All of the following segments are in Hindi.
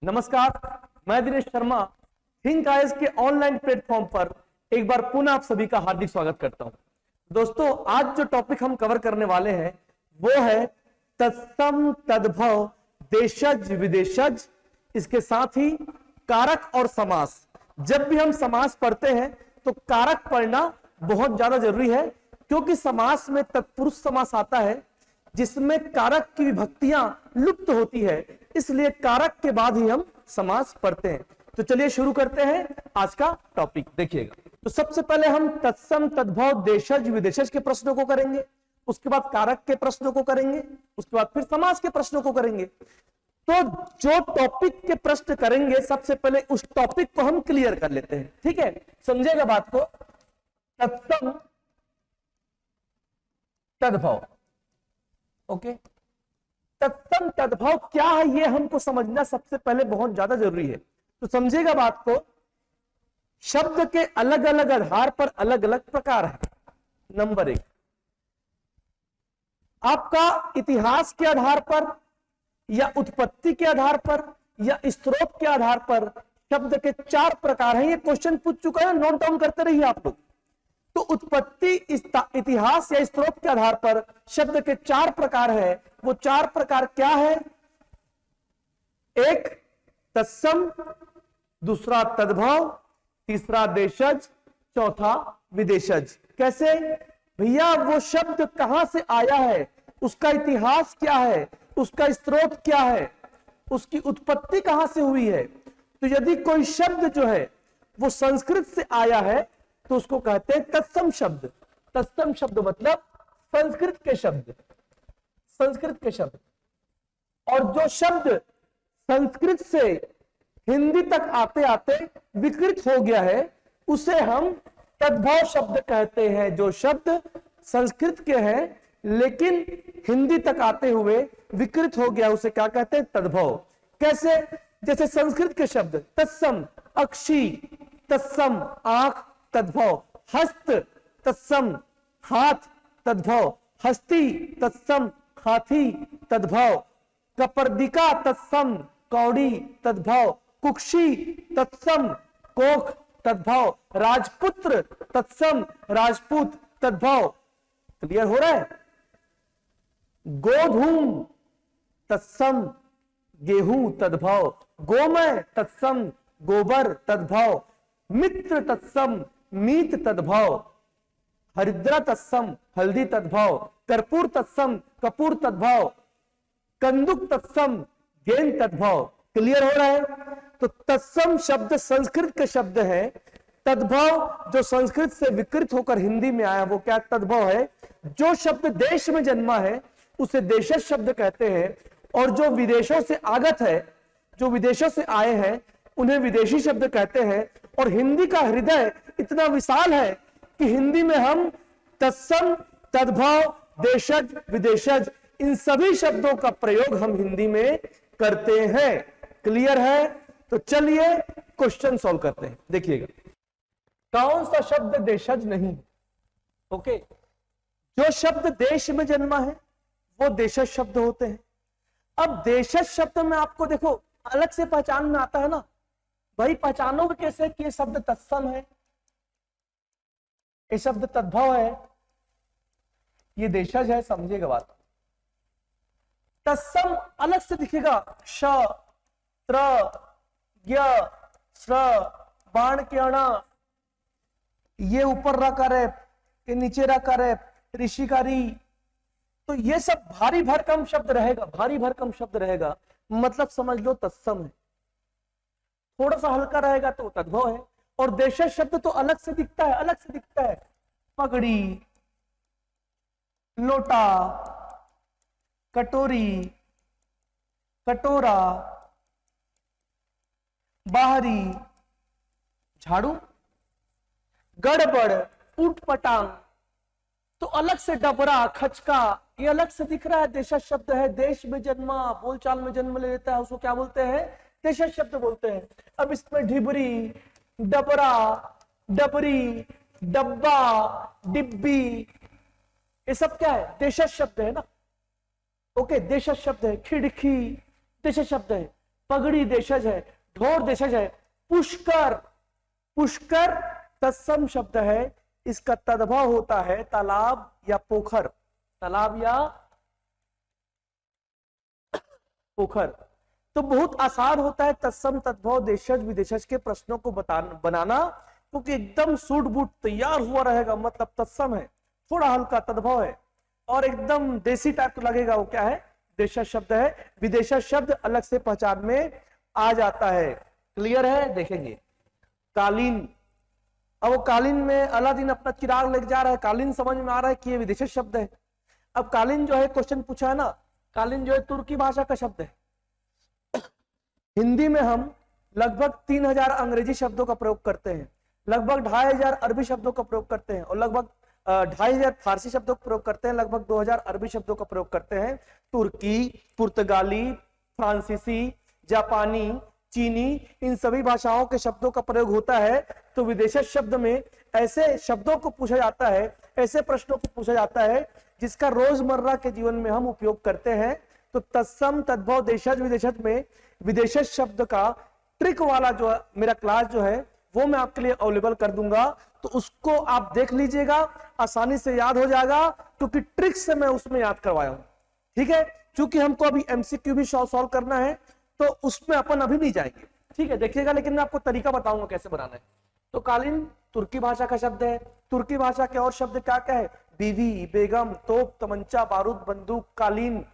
नमस्कार, मैं दिनेश शर्मा थिंक आईएएस के ऑनलाइन प्लेटफॉर्म पर एक बार पुनः आप सभी का हार्दिक स्वागत करता हूं। दोस्तों, आज जो टॉपिक हम कवर करने वाले हैं वो है तत्सम तद्भव देशज विदेशज, इसके साथ ही कारक और समास। जब भी हम समास पढ़ते हैं तो कारक पढ़ना बहुत ज्यादा जरूरी है, क्योंकि समास में तत्पुरुष समास आता है जिसमें कारक की विभक्तियां लुप्त होती है, इसलिए कारक के बाद ही हम समास पढ़ते हैं। तो चलिए शुरू करते हैं आज का टॉपिक। देखिएगा, तो सबसे पहले हम तत्सम तद्भव देशज विदेशज के प्रश्नों को करेंगे, उसके बाद कारक के प्रश्नों को करेंगे, उसके बाद फिर समास के प्रश्नों को करेंगे। तो जो टॉपिक के प्रश्न करेंगे सबसे पहले उस टॉपिक को हम क्लियर कर लेते हैं, ठीक है? समझेगा बात को। तत्सम तद्भव, ओके, तत्सम तद्भव क्या है ये हमको समझना सबसे पहले बहुत ज्यादा जरूरी है। तो समझेगा बात को। शब्द के अलग अलग आधार पर अलग अलग प्रकार है। नंबर 1, आपका इतिहास के आधार पर या उत्पत्ति के आधार पर या स्त्रोत के आधार पर शब्द के 4 प्रकार हैं। ये क्वेश्चन पूछ चुका है, नोट डाउन करते रहिए आप लोग। तो उत्पत्ति, इतिहास या स्त्रोत के आधार पर शब्द के 4 प्रकार है। वो 4 प्रकार क्या है? एक तत्सम, दूसरा तद्भव, तीसरा देशज, चौथा विदेशज। कैसे भैया? वो शब्द कहां से आया है, उसका इतिहास क्या है, उसका स्त्रोत क्या है, उसकी उत्पत्ति कहां से हुई है। तो यदि कोई शब्द जो है वो संस्कृत से आया है तो उसको कहते हैं तत्सम शब्द। तत्सम शब्द मतलब संस्कृत के शब्द, संस्कृत के शब्द। और जो शब्द संस्कृत से हिंदी तक आते आते विकृत हो गया है उसे हम तद्भव शब्द कहते हैं। जो शब्द संस्कृत के हैं लेकिन हिंदी तक आते हुए विकृत हो गया उसे क्या कहते हैं? तद्भव। कैसे? जैसे संस्कृत के शब्द तत्सम अक्षी, तत्सम आंख, तद्भव। हस्त तत्सम हाथ, तद्भव। हस्ती तत्सम हाथी, तद्भव। कपर्दिका तत्सम कौड़ी, तद्भव। कुक्षी तत्सम कोख, तद्भव। राजपुत्र तत्सम राजपूत, तद्भव। क्लियर हो रहा है? गोधूम तत्सम गेहूं, तद्भव। गोमय तत्सम गोबर, तद्भव। मित्र तत्सम मीत, तद्भव। हरिद्रा तत्सम हल्दी, तद्भव। कर्पूर तत्सम कपूर, तद्भव। कंदुक तत्सम गेंद, तद्भव। क्लियर हो रहा है? तो तत्सम शब्द संस्कृत के शब्द है। तद्भव जो संस्कृत से विकृत होकर हिंदी में आया वो क्या? तद्भव है। जो शब्द देश में जन्मा है उसे देशज शब्द कहते हैं, और जो विदेशों से आगत है, जो विदेशों से आए हैं उन्हें विदेशी शब्द कहते हैं। और हिंदी का हृदय इतना विशाल है कि हिंदी में हम तत्सम तद्भव देशज विदेशज इन सभी शब्दों का प्रयोग हम हिंदी में करते हैं। क्लियर है? तो चलिए क्वेश्चन सॉल्व करते हैं। देखिएगा, कौन सा शब्द देशज नहीं है? ओके, जो शब्द देश में जन्मा है वो देशज शब्द होते हैं। अब देशज शब्द में आपको देखो अलग से पहचान में आता है ना भाई। पहचानोगे कैसे कि ये शब्द तत्सम है, ये शब्द तद्भव है, ये देशज है? समझिएगा बात। तत्सम अलग से दिखेगा, श त्र य स्र बाण के अणा, ये ऊपर रखा है, ये नीचे रखा है, ऋषि का री। तो ये सब भारी भरकम शब्द रहेगा, भारी भरकम शब्द रहेगा, मतलब समझ लो तत्सम है। थोड़ा सा हल्का रहेगा तो तद्भव है। और देशज शब्द तो अलग से दिखता है, अलग से दिखता है। पगड़ी, लोटा, कटोरी, कटोरा, बाहरी, झाड़ू, गड़बड़, उटपटांग, तो अलग से डबरा, खचका, ये अलग से दिख रहा है। देशज शब्द है, देश में जन्मा, बोलचाल में जन्म ले लेता है, उसको क्या बोलते हैं? देशज शब्द बोलते हैं। अब इसमें ढिबरी, डबरा, डबरी, डब्बा, डिब्बी, ये सब क्या है? देशज शब्द है ना। ओके, देशज शब्द है। खिड़की देशज शब्द है। पगड़ी देशज है, ढोर देशज है। पुष्कर, पुष्कर तत्सम शब्द है, इसका तद्भव होता है तालाब या पोखर, तालाब या पोखर। तो बहुत आसान होता है तत्सम तद्भव देशज विदेशज के प्रश्नों को बनाना, क्योंकि एकदम सूट बूट तैयार हुआ रहेगा, मतलब तत्सम है, थोड़ा हल्का तद्भव है, और एकदम देसी टाइप लगेगा। वो क्या है? देशज शब्द है। विदेशज शब्द अलग से पहचान में आ जाता है। क्लियर है? देखेंगे कालीन। अब वो कालीन में अलादीन अपना चिराग लेके जा रहा है, कालीन समझ में आ रहा है कि ये विदेशी शब्द है। अब कालीन जो है, क्वेश्चन पूछा है ना, कालीन जो है तुर्की भाषा का शब्द है। हिंदी में हम लगभग 3000 अंग्रेजी शब्दों का प्रयोग करते हैं, लगभग 2500 अरबी शब्दों का प्रयोग करते हैं, और लगभग 2500 फारसी शब्दों का प्रयोग करते हैं, लगभग 2000 अरबी शब्दों का प्रयोग करते हैं। तुर्की, पुर्तगाली, फ्रांसीसी, जापानी, चीनी, इन सभी भाषाओं के शब्दों का प्रयोग होता है। तो विदेशी शब्द में ऐसे शब्दों को पूछा जाता है, ऐसे प्रश्नों को पूछा जाता है जिसका रोजमर्रा के जीवन में हम उपयोग करते हैं। तो तत्सम तद्भव देशज विदेशज में विदेशी शब्द का ट्रिक वाला जो मेरा क्लास जो है वो मैं आपके लिए अवेलेबल कर दूंगा, तो उसको आप देख लीजिएगा, आसानी से याद हो जाएगा, क्योंकि ट्रिक से मैं उसमें याद करवाया हूं। ठीक है, क्योंकि हमको अभी एमसीक्यू भी सॉल्व करना है, तो उसमें अपन अभी नहीं जाएंगे। ठीक है, देखिएगा, लेकिन मैं आपको तरीका बताऊंगा कैसे बनाना है। तो कालीन तुर्की भाषा का शब्द है। तुर्की भाषा के और शब्द क्या क्या है? बीवी, बेगम, तोप, तमंचा, बारूद, बंदूक, कालीन,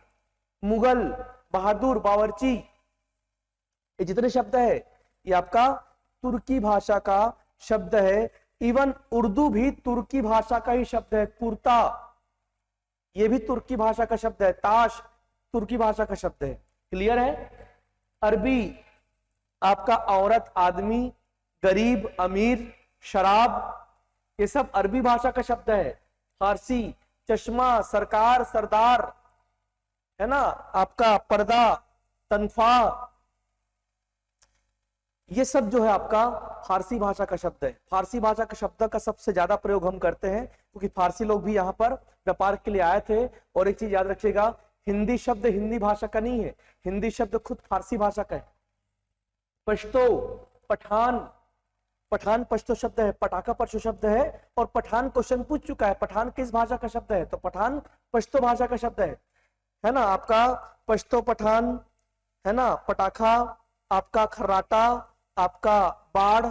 मुगल, बहादुर, बावर्ची, ये जितने शब्द है ये आपका तुर्की भाषा का शब्द है। इवन उर्दू भी तुर्की भाषा का ही शब्द है। कुर्ता, ये भी तुर्की भाषा का शब्द है। ताश तुर्की भाषा का शब्द है। क्लियर है? अरबी आपका औरत, आदमी, गरीब, अमीर, शराब, ये सब अरबी भाषा का शब्द है। फारसी चश्मा, सरकार, सरदार, है ना, आपका पर्दा, तनख्वाह, ये सब जो है आपका फारसी भाषा का शब्द है। फारसी भाषा का शब्द का सबसे ज्यादा प्रयोग हम करते हैं, क्योंकि फारसी लोग भी यहाँ पर व्यापार के लिए आए थे। और एक चीज याद रखिएगा, हिंदी शब्द हिंदी भाषा का नहीं है, हिंदी शब्द खुद फारसी भाषा का है। पश्तो, पठान, पठान पश्तो शब्द है, पटाखा पश्तो शब्द है। और पठान क्वेश्चन पूछ चुका है, पठान किस भाषा का शब्द है? तो पठान पश्तो भाषा का शब्द है ना, आपका पश्तो पठान, है ना, पटाखा, आपका खर्राटा, आपका बाढ़,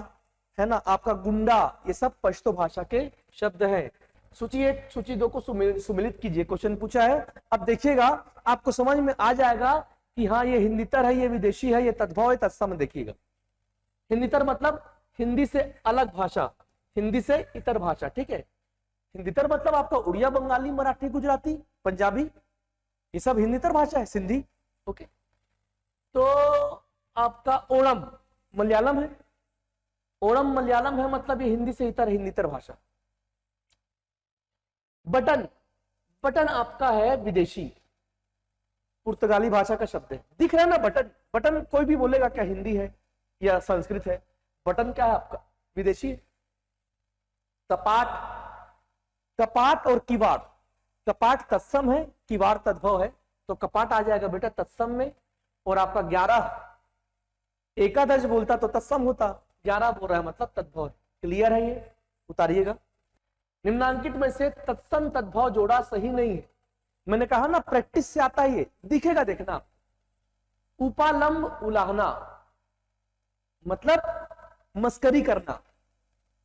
है ना, आपका गुंडा, ये सब पश्तो भाषा के शब्द हैं। सूची 1 सूची 2 को सुमिलित कीजिए, क्वेश्चन पूछा है। अब देखिएगा, आपको समझ में आ जाएगा कि हाँ ये हिंदीतर है, ये विदेशी है, ये तद्भव है, तत्सम। देखिएगा, हिंदीतर मतलब हिंदी से अलग भाषा, हिंदी से इतर भाषा। ठीक है, हिंदीतर मतलब आपका उड़िया, बंगाली, मराठी, गुजराती, पंजाबी, ये सब हिंदीतर भाषा है। सिंधी, ओके। तो आपका ओणम मलयालम है, ओणम मलयालम है, मतलब ये हिंदी से इतर, हिंदीतर भाषा। बटन, बटन आपका है विदेशी, पुर्तगाली भाषा का शब्द है। दिख रहा है ना बटन? बटन कोई भी बोलेगा क्या हिंदी है या संस्कृत है? बटन क्या है आपका? विदेशी। कपाट, कपाट और किवाड़, कपाट तत्सम है, किवाड़ तद्भव है, तो कपाट आ जाएगा बेटा तत्सम में। और आपका 11 एकादश बोलता तो तत्सम होता, 11 बोल रहा है मतलब तद्भव है। क्लियर है? ये उतारिएगा। निम्नांकित में से तत्सम तद्भव जोड़ा सही नहीं है। मैंने कहा ना प्रैक्टिस से आता है, ये दिखेगा, देखना। उपालंब उलाहना मतलब मस्करी करना,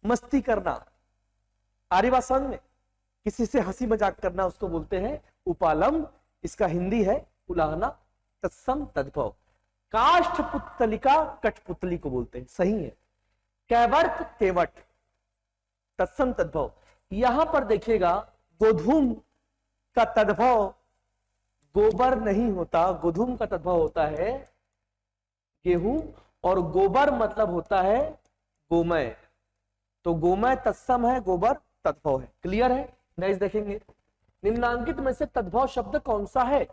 मस्ती करना। आर्यभाषा में किसी से हंसी मजाक करना उसको बोलते हैं उपालंब, इसका हिंदी है उलाहना, तत्सम तद्भव। काष्ठ पुतलिका कठपुतली को बोलते हैं, सही है। कैवर्त केवट, तत्सम तद्भव। यहां पर देखिएगा, गोधूम का तद्भव गोबर नहीं होता, गोधूम का तद्भव होता है गेहूं, और गोबर मतलब होता है गोमय। तो गोमय तत्सम है, गोबर तद्भव है। क्लियर है? नेक्स्ट देखेंगे, निम्नांकित में से तद्भव शब्द कौन सा है?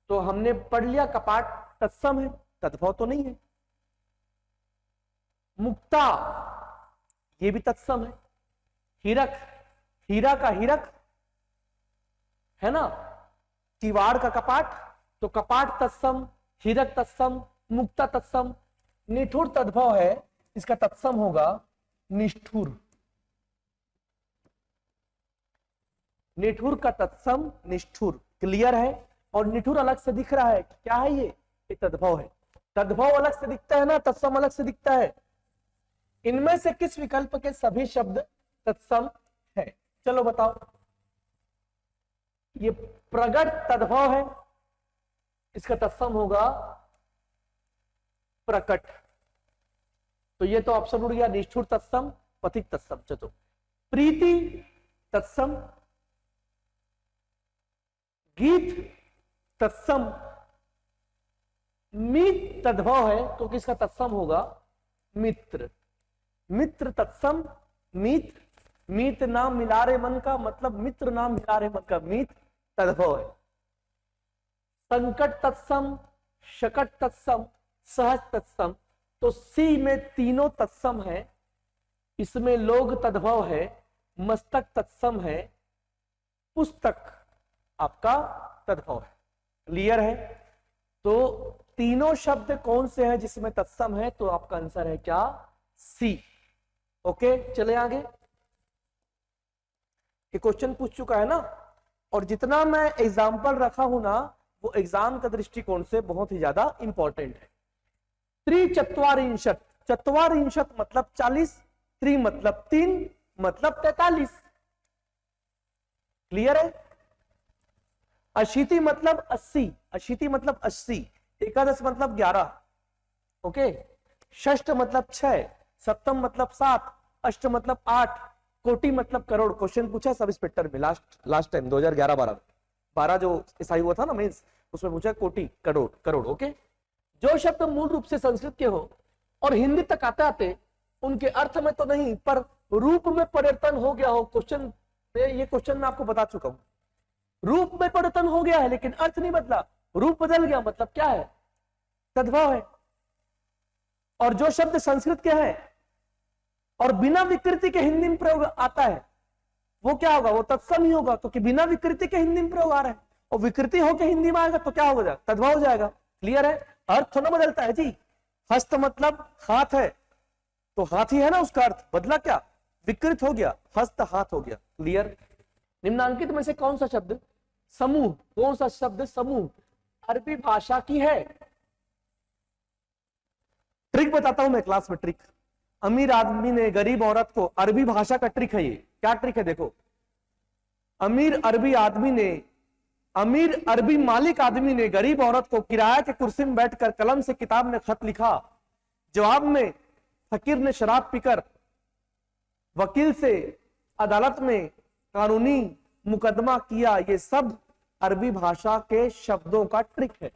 तो हमने पढ़ लिया कपाट तत्सम है, तद्भव तो नहीं है। मुक्ता, ये भी तत्सम है। हीरक, हीरा का हीरक, है ना, किवाड़ का कपाट, तो कपाट तत्सम, हीरक तत्सम, मुक्ता तत्सम। निठुर तद्भव है, इसका तत्सम होगा निष्ठुर। निठुर का तत्सम निष्ठुर। क्लियर है? और निठुर अलग से दिख रहा है, क्या है ये तद्भव है। तद्भव अलग से दिखता है ना, तत्सम अलग से दिखता है। इनमें से किस विकल्प के सभी शब्द तत्सम है? चलो बताओ। ये प्रगट तद्भव है, इसका तत्सम होगा प्रकट। तो ये तो ऑप्शन उड़ गया, निष्ठुर तत्सम, पथिक तत्सम। चलो, प्रीति तत्सम, गीत तत्सम, मीत तद्भव है तो किसका तत्सम होगा मित्र। मित्र तत्सम, मीत। मीत नाम मिलारे मन का, मतलब मित्र नाम मिलारे मन का, मीत तद्भव है। संकट तत्सम, शकट तत्सम, सहज तत्सम। तो सी में तीनों तत्सम है, इसमें लोग तद्भव है, मस्तक तत्सम है, पुस्तक आपका तद्भव है। क्लियर है? तो तीनों शब्द कौन से हैं जिसमें तत्सम है? तो आपका आंसर है क्या? सी। ओके, चले आगे। ये क्वेश्चन पूछ चुका है ना, और जितना मैं एग्जाम्पल रखा हूं ना, वो एग्जाम का दृष्टिकोण से बहुत ही ज्यादा इंपॉर्टेंट है। त्रिचत्वारिंशत, चत्वारिंशत मतलब 40, त्रि मतलब 3 मतलब 43। क्लियर है? अशीति मतलब 80, अशीति मतलब 80, एकादश मतलब 11। ओके, षष्ठ मतलब 6, सप्तम मतलब 7, अष्ट मतलब 8, कोटि मतलब करोड़। क्वेश्चन पूछा सब इंस्पेक्टर में लास्ट टाइम 2011-12 जो एसआई हुआ था ना मेंस, उसमें पूछा कोटि करोड़ करोड़। ओके, जो शब्द मूल रूप से संस्कृत के हो और हिंदी तक आते आते उनके अर्थ में तो नहीं पर रूप में परिवर्तन हो गया हो। क्वेश्चन ये क्वेश्चन मैं आपको बता चुका हूं, रूप में परिवर्तन हो गया है लेकिन अर्थ नहीं बदला, रूप बदल गया, मतलब क्या है? तद्भव है। और जो शब्द संस्कृत के हैं और बिना विकृति के हिंदी में प्रयोग आता है, वो क्या होगा? वो तत्सम ही होगा, क्योंकि बिना विकृति के हिंदी में प्रयोग आ रहा है, और विकृति होकर हिंदी में आएगा तो क्या होगा? तद्भव हो जाएगा। क्लियर है? अर्थ थोड़ा बदलता है जी। हस्त मतलब हाथ है, तो हाथ ही है ना, उसका अर्थ बदला क्या? विकृत हो गया, हस्त हाथ हो गया। क्लियर? निम्नांकित में से कौन सा शब्द समूह, कौन सा शब्द समूह अरबी भाषा की है? ट्रिक बताता हूं मैं क्लास में, ट्रिक। अमीर आदमी ने गरीब औरत को, अरबी भाषा का ट्रिक है ये। क्या ट्रिक है? देखो, अमीर अरबी मालिक आदमी ने गरीब औरत को किराया के कुर्सी में बैठकर कलम से किताब में खत लिखा। जवाब में फकीर ने शराब पीकर वकील से अदालत में कानूनी मुकदमा किया। ये सब अरबी भाषा के शब्दों का ट्रिक है।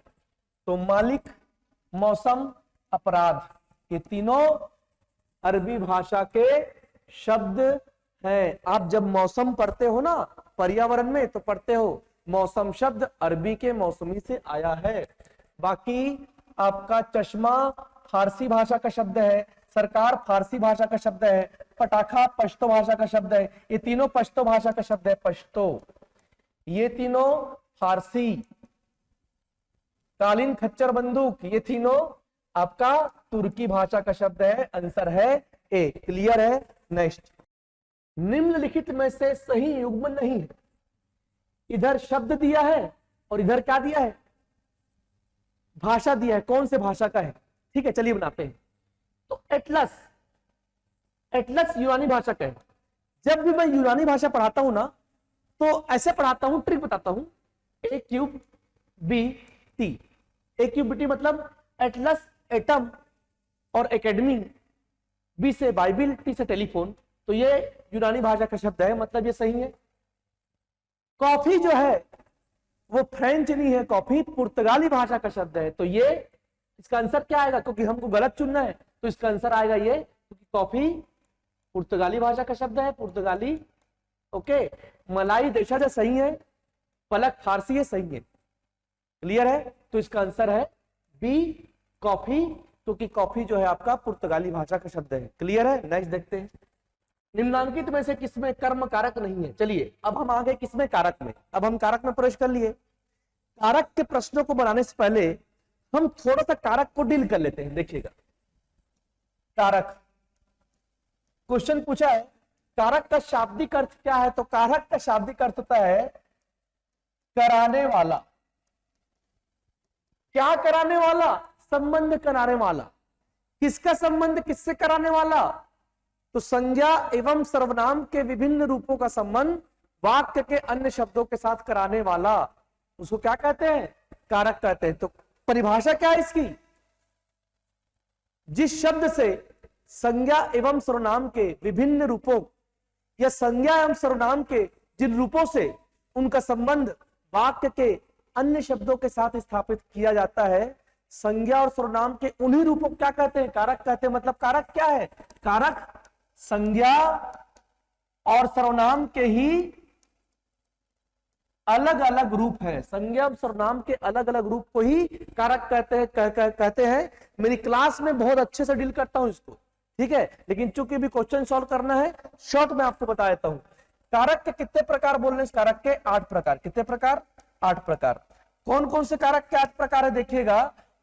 तो मालिक, मौसम, अपराध, ये तीनों अरबी भाषा के शब्द हैं। आप जब मौसम पढ़ते हो ना पर्यावरण में, तो पढ़ते हो मौसम शब्द अरबी के मौसमी से आया है। बाकी आपका चश्मा फारसी भाषा का शब्द है, सरकार फारसी भाषा का शब्द है, पटाखा पश्तो भाषा का शब्द है। ये तीनों पश्तो भाषा का शब्द है, पश्तो। ये तीनों फारसी। कालीन, खच्चर, बंदूक, ये तीनों आपका तुर्की भाषा का शब्द है। आंसर है ए। क्लियर है? नेक्स्ट, निम्नलिखित में से सही युग्म नहीं है। इधर शब्द दिया है और इधर क्या दिया है? भाषा दिया है। कौन से भाषा का है? ठीक है, चलिए बनाते हैं। तो एटलस, एटलस यूनानी भाषा का है। जब भी मैं यूनानी भाषा पढ़ाता हूं ना, तो ऐसे पढ़ाता हूं, ट्रिक बताता हूं। ए क्यूब बी टी, ए क्यूब बी टी मतलब एटलस एटम और एकेडमी, बी से बाइबिल, टी से टेलीफोन। तो ये यूनानी भाषा का शब्द है, मतलब ये सही है। कॉफी जो है वो फ्रेंच नहीं है, कॉफी पुर्तगाली भाषा का शब्द है। तो ये इसका आंसर क्या आएगा? क्योंकि हमको गलत चुनना है, तो इसका आंसर आएगा ये, क्योंकि कॉफी पुर्तगाली भाषा का शब्द है, पुर्तगाली। ओके, मलाई देशज सही है, पलक फारसी है, सही है। क्लियर है? तो इसका आंसर है बी, कॉफी, क्योंकि कॉफी जो है आपका पुर्तगाली भाषा का शब्द है। क्लियर है? नेक्स्ट देखते हैं। निम्नांकित में से किसमें कर्म कारक नहीं है? चलिए अब हम आ गए किसमें? कारक में। अब हम कारक में प्रवेश कर लिए। कारक के प्रश्नों को बनाने से पहले हम थोड़ा सा कारक को डील कर लेते हैं। देखिएगा, कारक क्वेश्चन पूछा है, कारक का शाब्दिक अर्थ क्या है? तो कारक का शाब्दिक अर्थ होता है कराने वाला। क्या कराने वाला? संबंध कराने वाला। किसका संबंध किससे कराने वाला? तो संज्ञा एवं सर्वनाम के विभिन्न रूपों का संबंध वाक्य के अन्य शब्दों के साथ कराने वाला, उसको क्या कहते हैं? कारक कहते हैं। तो परिभाषा क्या है इसकी? जिस शब्द से संज्ञा एवं सर्वनाम के विभिन्न रूपों या संज्ञा एवं सर्वनाम के जिन रूपों से उनका संबंध वाक्य के अन्य शब्दों के साथ स्थापित किया जाता है, संज्ञा और सर्वनाम के उन्हीं रूपों को क्या कहते हैं? कारक कहते हैं। मतलब कारक क्या है? कारक संज्ञा और सर्वनाम के ही अलग अलग रूप है। संज्ञा और सर्वनाम के अलग अलग रूप को ही कारक कहते हैं। मेरी क्लास में बहुत अच्छे से डील करता हूं इसको, ठीक है, लेकिन चूंकि भी क्वेश्चन सॉल्व करना है, शॉर्ट में आपको बता देता हूं। कारक के कितने प्रकार बोल रहे हैं? कारक के 8 प्रकार। कितने प्रकार? 8 प्रकार। कौन कौन से कारक के 8 प्रकार है देखिएगा।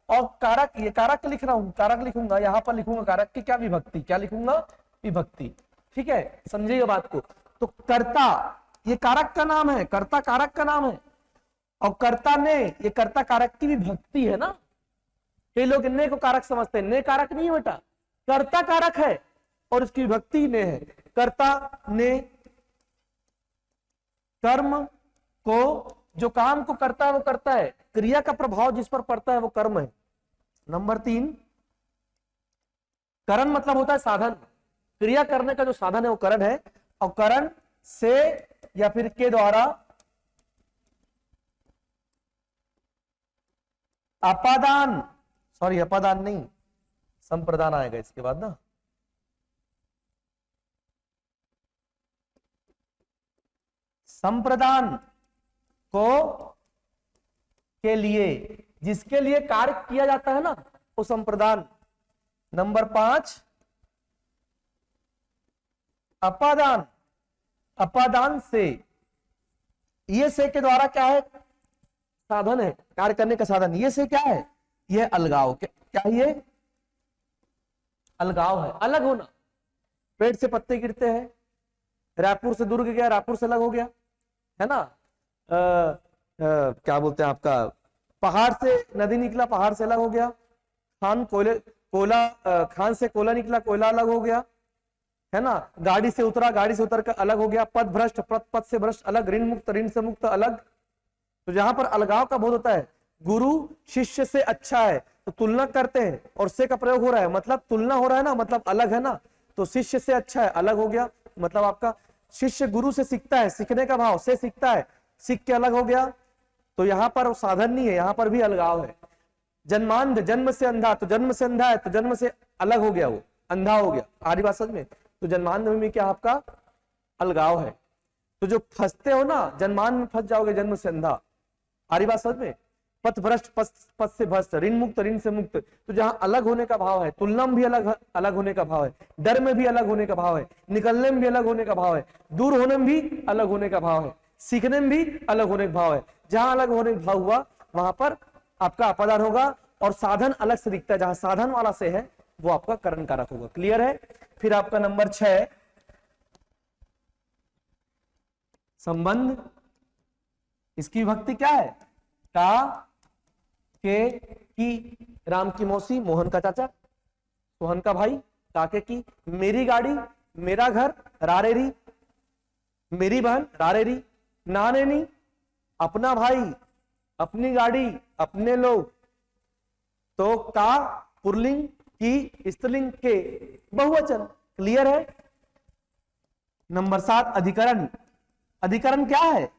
और कारक, ये कारक लिख रहा हूं, कारक लिखूंगा, यहां पर लिखूंगा कारक की क्या विभक्ति, क्या लिखूंगा? विभक्ति, ठीक है, समझिएगा बात को। तो कर्ता, ये कारक का नाम है, कर्ता कारक का नाम है। और कर्ता ने, ये कर्ता कारक की विभक्ति है ना। कई लोग ने को कारक समझते हैं, ने कारक नहीं है बेटा, कर्ता कारक है और इसकी विभक्ति ने है। कर्ता ने कर्म को, जो काम को करता है वो करता है, क्रिया का प्रभाव जिस पर पड़ता है वो कर्म है। नंबर 3, करण मतलब होता है साधन, क्रिया करने का जो साधन है वो करण है। और करण से या फिर के द्वारा अपादान, सॉरी अपादान नहीं, संप्रदान आएगा इसके बाद ना, संप्रदान को के लिए, जिसके लिए कार्य किया जाता है ना वो संप्रदान। नंबर 5, अपादान, अपादान से, ये से के द्वारा क्या है? साधन है, कार्य करने का साधन। ये से क्या है? ये अलगाव। क्या ये? अलगाव है, अलग होना। पेड़ से पत्ते गिरते हैं, रायपुर से दुर्ग गया, रायपुर से अलग हो गया, है ना। क्या बोलते हैं आपका, पहाड़ से नदी निकला, पहाड़ से अलग हो गया। खान खान से कोयला निकला, कोयला अलग हो गया, है ना। गाड़ी से उतरा, गाड़ी से उतर कर अलग हो गया। पद भ्रष्ट, पद से भ्रष्ट अलग। ऋण मुक्त, ऋण से मुक्त अलग। तो जहां पर अलगाव का बोध होता है, गुरु शिष्य से अच्छा है तो तुलना करते हैं, और से का प्रयोग हो रहा है मतलब तुलना हो रहा है ना, मतलब अलग है ना। तो शिष्य से अच्छा है, अलग हो गया, मतलब आपका शिष्य गुरु से सीखता है, सीखने का भाव से सीखता है, सीख के अलग हो गया। तो यहाँ पर वो साधन नहीं है, यहाँ पर भी अलगाव है। जन्मांध, जन्म से अंधा, तो जन्म से अंधा है तो जन्म से अलग हो गया, वो अंधा हो गया। आरी बात समझ में? तो जन्मांध में क्या आपका अलगाव है। तो जो फंसते हो ना, जन्मांध में फंस जाओगे, जन्म से अंधा। आरी बात समझ में? पथ भ्रष्ट, पथ से भ्रष्ट, ऋण मुक्त, ऋण से मुक्त। तो जहां अलग होने का भाव है, तुलना में भी अलग होने का भाव है, डर में भी अलग होने का भाव है, निकलने में भी अलग होने का भाव है, दूर होने में भी अलग होने का भाव है, सीखने में भी अलग होने का भाव है। जहां अलग होने का भाव हुआ वहां पर आपका अपादान होगा, और साधन अलग से दिखता है। जहां साधन वाला से है वो आपका करण कारक होगा। क्लियर है? फिर आपका नंबर 6, संबंध। इसकी विभक्ति क्या है? का, के, की। राम की मौसी, मोहन का चाचा, सोहन का भाई, काके की। मेरी गाड़ी, मेरा घर, रारेरी। मेरी बहन, रारेरी। नानेनी, अपना भाई, अपनी गाड़ी, अपने लोग। तो का पुल्लिंग, की स्त्रीलिंग, के बहुवचन। क्लियर है? नंबर 7, अधिकरण। अधिकरण क्या है?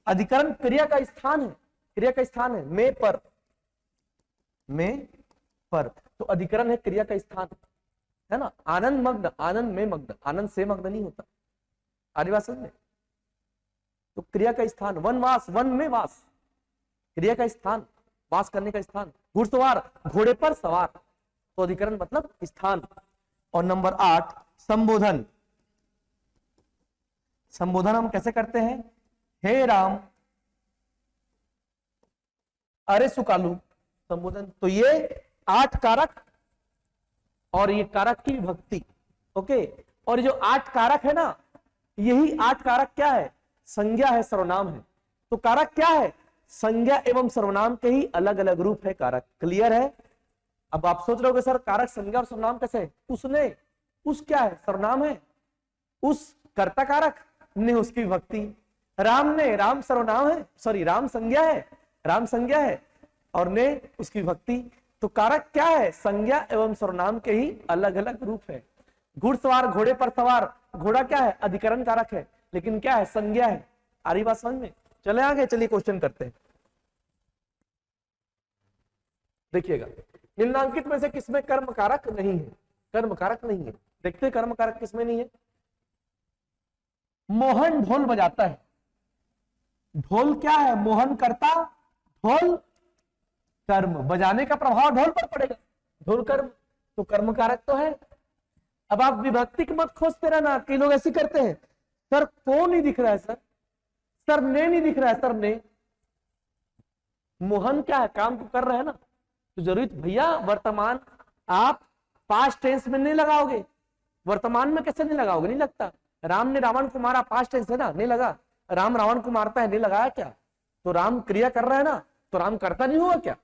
अधिकरण क्रिया का स्थान है, क्रिया का स्थान है। में पर, में पर, तो अधिकरण है क्रिया का स्थान, है ना। आनंद मग्न, आनंद में मग्न, आनंद से मग्न नहीं होता। आदिवासी में तो क्रिया का स्थान। वनवास, वन में वास, क्रिया का स्थान, वास करने का स्थान। घुड़सवार, घोड़े पर सवार। तो अधिकरण मतलब स्थान। और नंबर 8, संबोधन। संबोधन हम कैसे करते हैं? हे राम, अरे सुकालू। संबोधन। तो ये 8 कारक और ये कारक की विभक्ति। ओके, और ये जो 8 कारक है ना, यही 8 कारक क्या है? संज्ञा है, सर्वनाम है। तो कारक क्या है? संज्ञा एवं सर्वनाम के ही अलग अलग रूप है कारक। क्लियर है? अब आप सोच रहे हो सर कारक संज्ञा और सर्वनाम कैसे है? उसने, उस क्या है? सर्वनाम है। उस कर्ता कारक, ने उसकी विभक्ति। राम ने, राम सर्वनाम है, सॉरी राम संज्ञा है, राम संज्ञा है, और ने उसकी विभक्ति। तो कारक क्या है? संज्ञा एवं सर्वनाम के ही अलग अलग रूप है। घुड़सवार, घोड़े पर सवार, घोड़ा क्या है? अधिकरण कारक है, लेकिन क्या है? संज्ञा है। आ रही बात समझ में? चले आगे, चलिए क्वेश्चन करते हैं। देखिएगा, निम्नांकित में से किसमें कर्म कारक नहीं है? कर्म कारक नहीं है। देखते हैं कर्म कारक किसमें नहीं है। मोहन ढोल बजाता है। ढोल क्या है? मोहन करता, ढोल कर्म। बजाने का प्रभाव ढोल पर पड़ेगा, ढोल कर्म, तो कर्म कारक तो है। अब आप विभक्ति की मत खोजते रहना। कई लोग ऐसे करते हैं, सर को नहीं दिख रहा है, सर ने नहीं दिख रहा है, सर ने। मोहन क्या है? काम को कर रहे हैं ना, तो जरूरी भैया वर्तमान आप पास्ट टेंस में नहीं लगाओगे। वर्तमान में कैसे नहीं लगाओगे? नहीं लगता। राम ने रावण को मारा, पास्ट टेंस है ना, नहीं लगा। राम रावण को मारता है, नहीं लगाया क्या? तो राम क्रिया कर रहा है ना, तो राम करता नहीं हुआ क्या?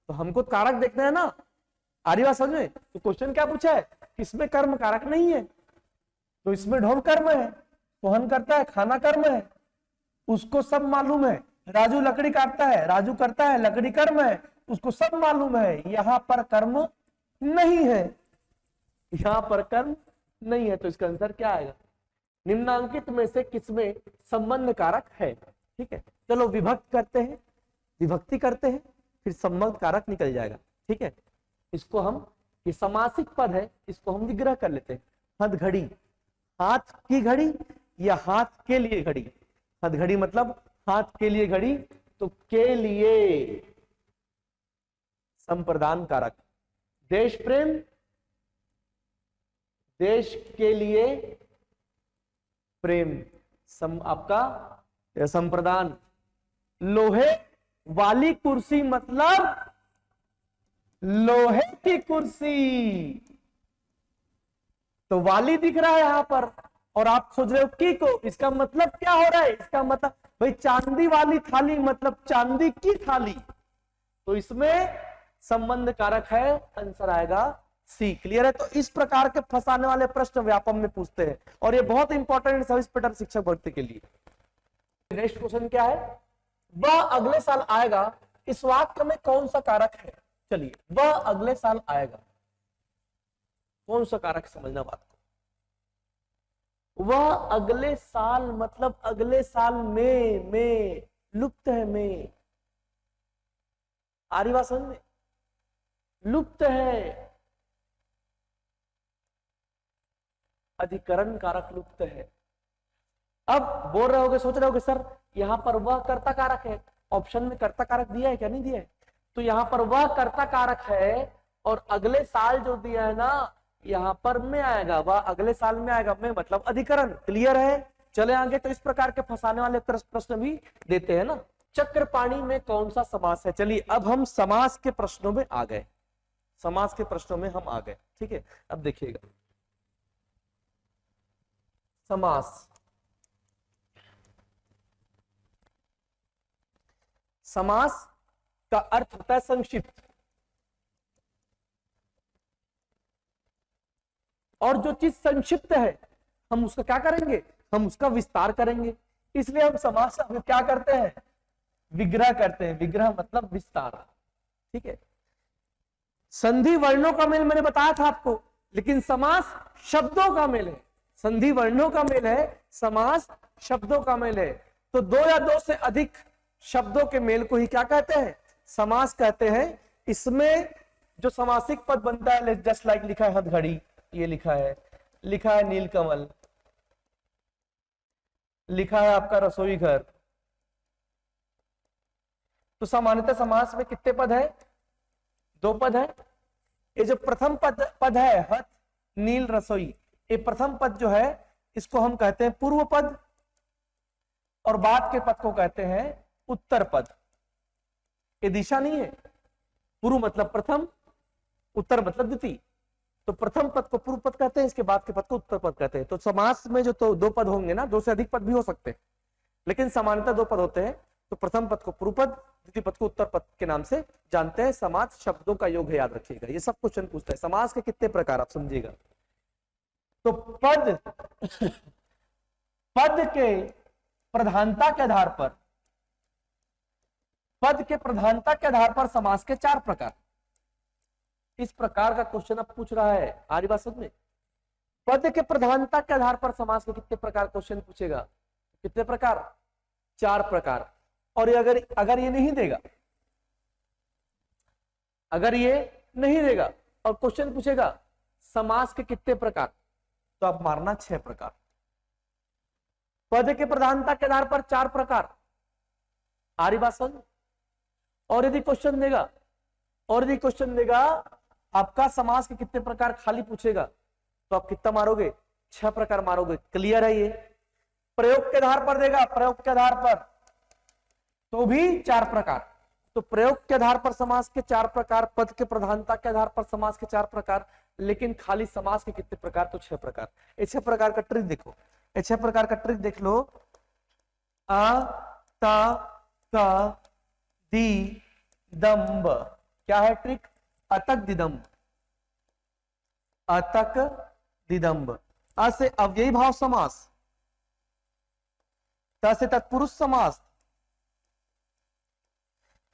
तो हमको कारक देखना है ना। आरी बात समझ में? तो क्वेश्चन क्या पूछा है? इसमें कर्म कारक नहीं है, तो इसमें ढोल कर्म है, मोहन करता है, खाना कर्म है, उसको सब मालूम है। राजू लकड़ी काटता है, राजू करता है, लकड़ी कर्म है, उसको सब मालूम है। यहां पर कर्म नहीं है, यहां पर कर्म नहीं है। तो इसका आंसर क्या आएगा? निम्नांकित में से किसमें संबंध कारक है? ठीक है, चलो विभक्त करते हैं, विभक्ति करते हैं, फिर संबंध कारक निकल जाएगा। ठीक है, इसको हम, ये समासिक पद है, इसको हम विग्रह कर लेते हैं। हथघड़ी, हाथ की घड़ी या हाथ के लिए घड़ी? हथघड़ी मतलब हाथ के लिए घड़ी, तो के लिए संप्रदान कारक। देश प्रेम, देश के लिए प्रेम, आपका संप्रदान। लोहे वाली कुर्सी मतलब लोहे की कुर्सी, तो वाली दिख रहा है यहां पर, और आप सोच रहे हो की को, इसका मतलब क्या हो रहा है? इसका मतलब भाई चांदी वाली थाली मतलब चांदी की थाली, तो इसमें संबंध कारक है। आंसर आएगा सी। क्लियर है? तो इस प्रकार के फंसाने वाले प्रश्न व्यापम में पूछते हैं, और ये बहुत इंपॉर्टेंट सर्विस पेटर शिक्षक भर्ती के लिए। नेक्स्ट क्वेश्चन क्या है? वह अगले साल आएगा, इस वाक्य में कौन सा कारक है? चलिए, वह अगले साल आएगा, कौन सा कारक समझना बात को। वह अगले साल मतलब अगले साल में लुप्त है, में आ रही बात समझ में? लुप्त है, अधिकरण कारक लुप्त है। अब बोल रहे होगे, सोच रहे होगे सर यहां पर वह कर्ता कारक है, ऑप्शन में कर्ता कारक दिया है क्या? नहीं दिया है। तो यहां पर वह कर्ता कारक है, और अगले साल जो दिया है ना, यहां पर में आएगा, वह अगले साल में आएगा, में मतलब अधिकरण। क्लियर है? चले आगे। तो इस प्रकार के फंसाने वाले प्रश्न भी देते हैं ना। चक्रपाणी में कौन सा समास है? चलिए, अब हम समास के प्रश्नों में आ गए, समास के प्रश्नों में हम आ गए। ठीक है, अब देखिएगा समास। समास का अर्थ होता है संक्षिप्त, और जो चीज संक्षिप्त है हम उसका क्या करेंगे? हम उसका विस्तार करेंगे। इसलिए हम समास में क्या करते हैं? विग्रह करते हैं। विग्रह मतलब विस्तार। ठीक है, संधि वर्णों का मेल मैंने बताया था आपको, लेकिन समास शब्दों का मेल है। संधि वर्णों का मेल है, समास शब्दों का मेल है। तो दो या दो से अधिक शब्दों के मेल को ही क्या कहते हैं? समास कहते हैं। इसमें जो समासिक पद बनता है, जस्ट लाइक लिखा है हथघड़ी, ये लिखा है नीलकमल, लिखा है आपका रसोई घर। तो सामान्यतः समास में कितने पद है? 2 पद है। ये जो प्रथम पद है हथ नील रसोई, ये प्रथम पद जो है इसको हम कहते हैं पूर्व पद, और बाद के पद को कहते हैं उत्तर पद। ये दिशा नहीं है, पूर्व मतलब प्रथम, उत्तर मतलब द्वितीय। तो प्रथम पद को पूर्व पद कहते हैं, इसके बाद के पद को उत्तर पद कहते हैं। तो समास में जो तो दो पद होंगे ना, दो से अधिक पद भी हो सकते हैं, लेकिन सामान्यतः दो पद होते हैं। तो प्रथम पद को पूर्व पद, द्वितीय पद को उत्तर पद के नाम से जानते हैं। समास शब्दों का योग है, याद रखिएगा। ये सब क्वेश्चन पूछता है समास के कितने प्रकार, आप समझिएगा। तो पद पद के प्रधानता के आधार पर, पद के प्रधानता के आधार पर समास के चार प्रकार। इस प्रकार का क्वेश्चन अब पूछ रहा है, आ रही बात समझ में? पद के प्रधानता के आधार पर समास के कितने प्रकार क्वेश्चन पूछेगा? कितने प्रकार? चार प्रकार। और ये अगर ये नहीं देगा, अगर ये नहीं देगा और क्वेश्चन पूछेगा समास के कितने प्रकार, तो आप मारना 6 प्रकार। पद के प्रधानता के आधार पर 4 प्रकार, आ रही बात समझ? और यदि क्वेश्चन देगा, आपका समास के कितने प्रकार खाली पूछेगा, तो आप कितना मारोगे? 6 प्रकार मारोगे। क्लियर है ये? प्रयोग के आधार पर देगा, प्रयोग के आधार पर तो भी 4 प्रकार। तो प्रयोग के आधार पर समास के 4 प्रकार, पद के प्रधानता के आधार पर समास के 4 प्रकार, लेकिन खाली समास के कितने प्रकार? तो 6 प्रकार। ये 6 प्रकार का ट्रिक देखो, ये 6 प्रकार का ट्रिक देख लो। अ त क दी दम्ब, क्या है ट्रिक? अतक दिदम्ब, अतक दिदम्ब। अ से अव्ययी भाव समास, त से तत्पुरुष समास,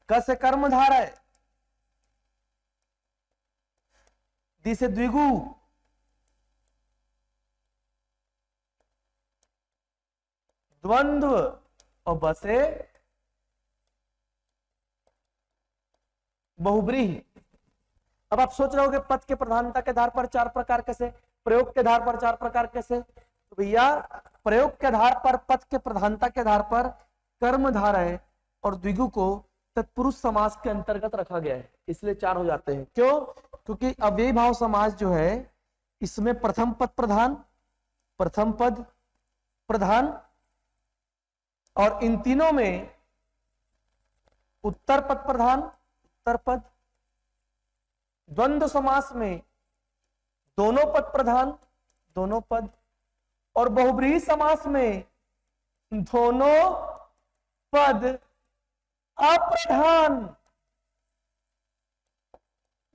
क से कर्मधारय, दी से द्विगु, द्वंद्व, और ब से बहुब्रीहि। अब आप सोच रहे हो कि पद के प्रधानता के आधार पर 4 प्रकार कैसे, प्रयोग के आधार पर 4 प्रकार कैसे? तो भैया प्रयोग के आधार पर, पद के प्रधानता के आधार पर कर्मधारय और द्विगु को तत्पुरुष समास के अंतर्गत रखा गया है, इसलिए 4 हो जाते हैं। क्यों? क्योंकि अव्ययी भाव समास जो है इसमें प्रथम पद प्रधान, प्रथम पद प्रधान, और इन तीनों में उत्तर पद प्रधान, उत्तर पद। द्वंद्व समास में दोनों पद प्रधान, दोनों पद। और बहुब्रीहि समास में दोनों पद अप्रधान।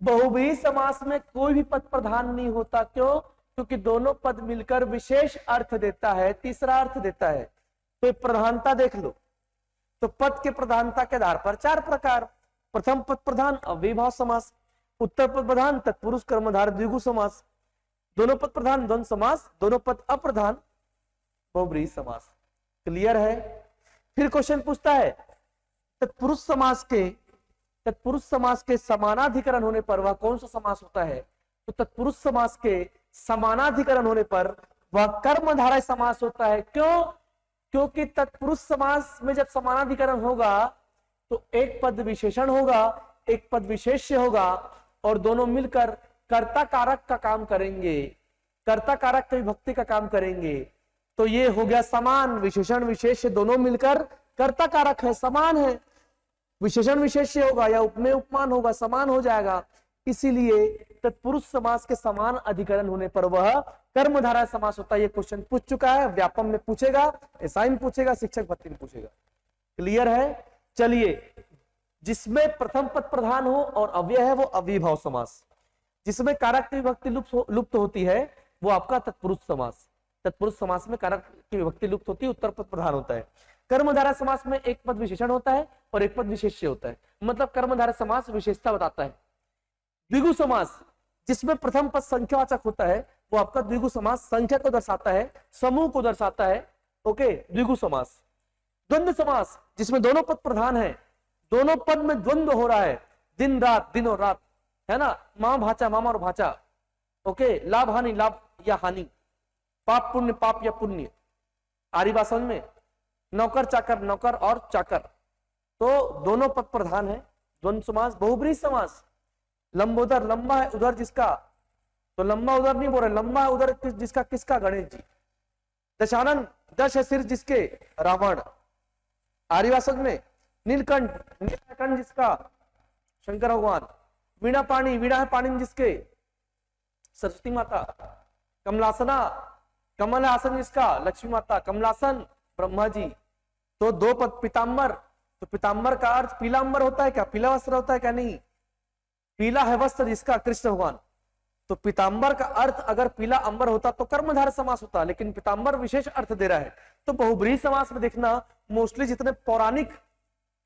बहुब्रीहि समास में कोई भी पद प्रधान नहीं होता। क्यों? क्योंकि दोनों पद मिलकर विशेष अर्थ देता है, तीसरा अर्थ देता है। तो प्रधानता देख लो। तो पद के प्रधानता के आधार पर 4 प्रकार। प्रथम पद प्रधान अव्ययी भाव समास, उत्तर पद प्रधान तत्पुरुष कर्मधारय द्विगु समास, दोनों पद प्रधान द्वंद्व समास, दोनों पद अप्रधान बहुब्रीहि समास। क्लियर है? फिर क्वेश्चन पूछता है तत्पुरुष समास के समानाधिकरण होने पर वह कौन सा समास होता है? तो तत्पुरुष समास के समानाधिकरण होने पर वह कर्मधारय समास होता है। क्यों? क्योंकि तत्पुरुष समास में जब समानाधिकरण होगा तो एक पद विशेषण होगा, एक पद विशेष्य होगा, और दोनों मिलकर कर्ता कारक का काम करेंगे, कर्ता कारक की विभक्ति का काम करेंगे। तो ये हो गया समान, विशेषण विशेष्य दोनों मिलकर कर्ता कारक है, समान है। विशेषण विशेष्य होगा या उपमेय उपमान होगा, समान हो जाएगा। इसीलिए तत्पुरुष समास के समान अधिकरण होने पर वह कर्मधारय समास होता है। ये क्वेश्चन पूछ चुका है, व्यापम में पूछेगा, एसआई में पूछेगा, शिक्षक भर्ती में पूछेगा। क्लियर है? चलिए, जिसमें प्रथम पद प्रधान हो और अव्यय है वो अव्ययी भाव समास, जिसमें कारक की विभक्ति लुप्त होती है वो आपका तत्पुरुष समास। तत्पुरुष समास में कारक की विभक्ति लुप्त होती है, उत्तर पद प्रधान होता है। कर्मधारय समास में एक पद विशेषण होता है और एक पद विशेष्य होता है, मतलब कर्मधारय समास विशेषता बताता है। द्विगु समास जिसमें प्रथम पद संख्यावाचक होता है वो आपका द्विगु समास, संख्या को दर्शाता है, समूह को दर्शाता है। ओके, द्विगु समास। द्वंद्व समास जिसमें दोनों पद प्रधान है, दोनों पद में द्वंद्व हो रहा है, दिन रात, दिन और रात, है ना, मामा भाचा, मामा और भाचा। ओके, लाभ हानि, लाभ या हानि, पाप पुण्य, पाप या पुण्य। आरी बात समझ में? नौकर चाकर, नौकर और चाकर, तो दोनों पद प्रधान है। द्वंद्व समास। बहुब्रीहि समास, लंबोदर, लंबा है उधर जिसका, तो लंबा उधर नहीं बोल रहे, लंबा है उधर जिसका, किसका? गणेश जी। दशानन, 10 है सिर जिसके? रावण। आरी बात समझ में? नीलकंठ, नीलकंठ जिसका? शंकर भगवान। वीणा पाणी, वीणा है पाणी जिसके, सरस्वती माता। कमलासना, कमल आसन जिसका, लक्ष्मी माता। कमलासन, ब्रह्मा जी। तो दो पद पीताम्बर, तो पीताम्बर का अर्थ पीला अंबर होता है क्या, पीला वस्त्र होता है क्या, नहीं। पीला है वस्त्र जिसका, कृष्ण भगवान। तो पीताम्बर का अर्थ अगर पीला अंबर होता तो कर्मधारय समास होता, लेकिन पीताम्बर विशेष अर्थ दे रहा है। तो बहुब्रीहि समास में देखना मोस्टली जितने पौराणिक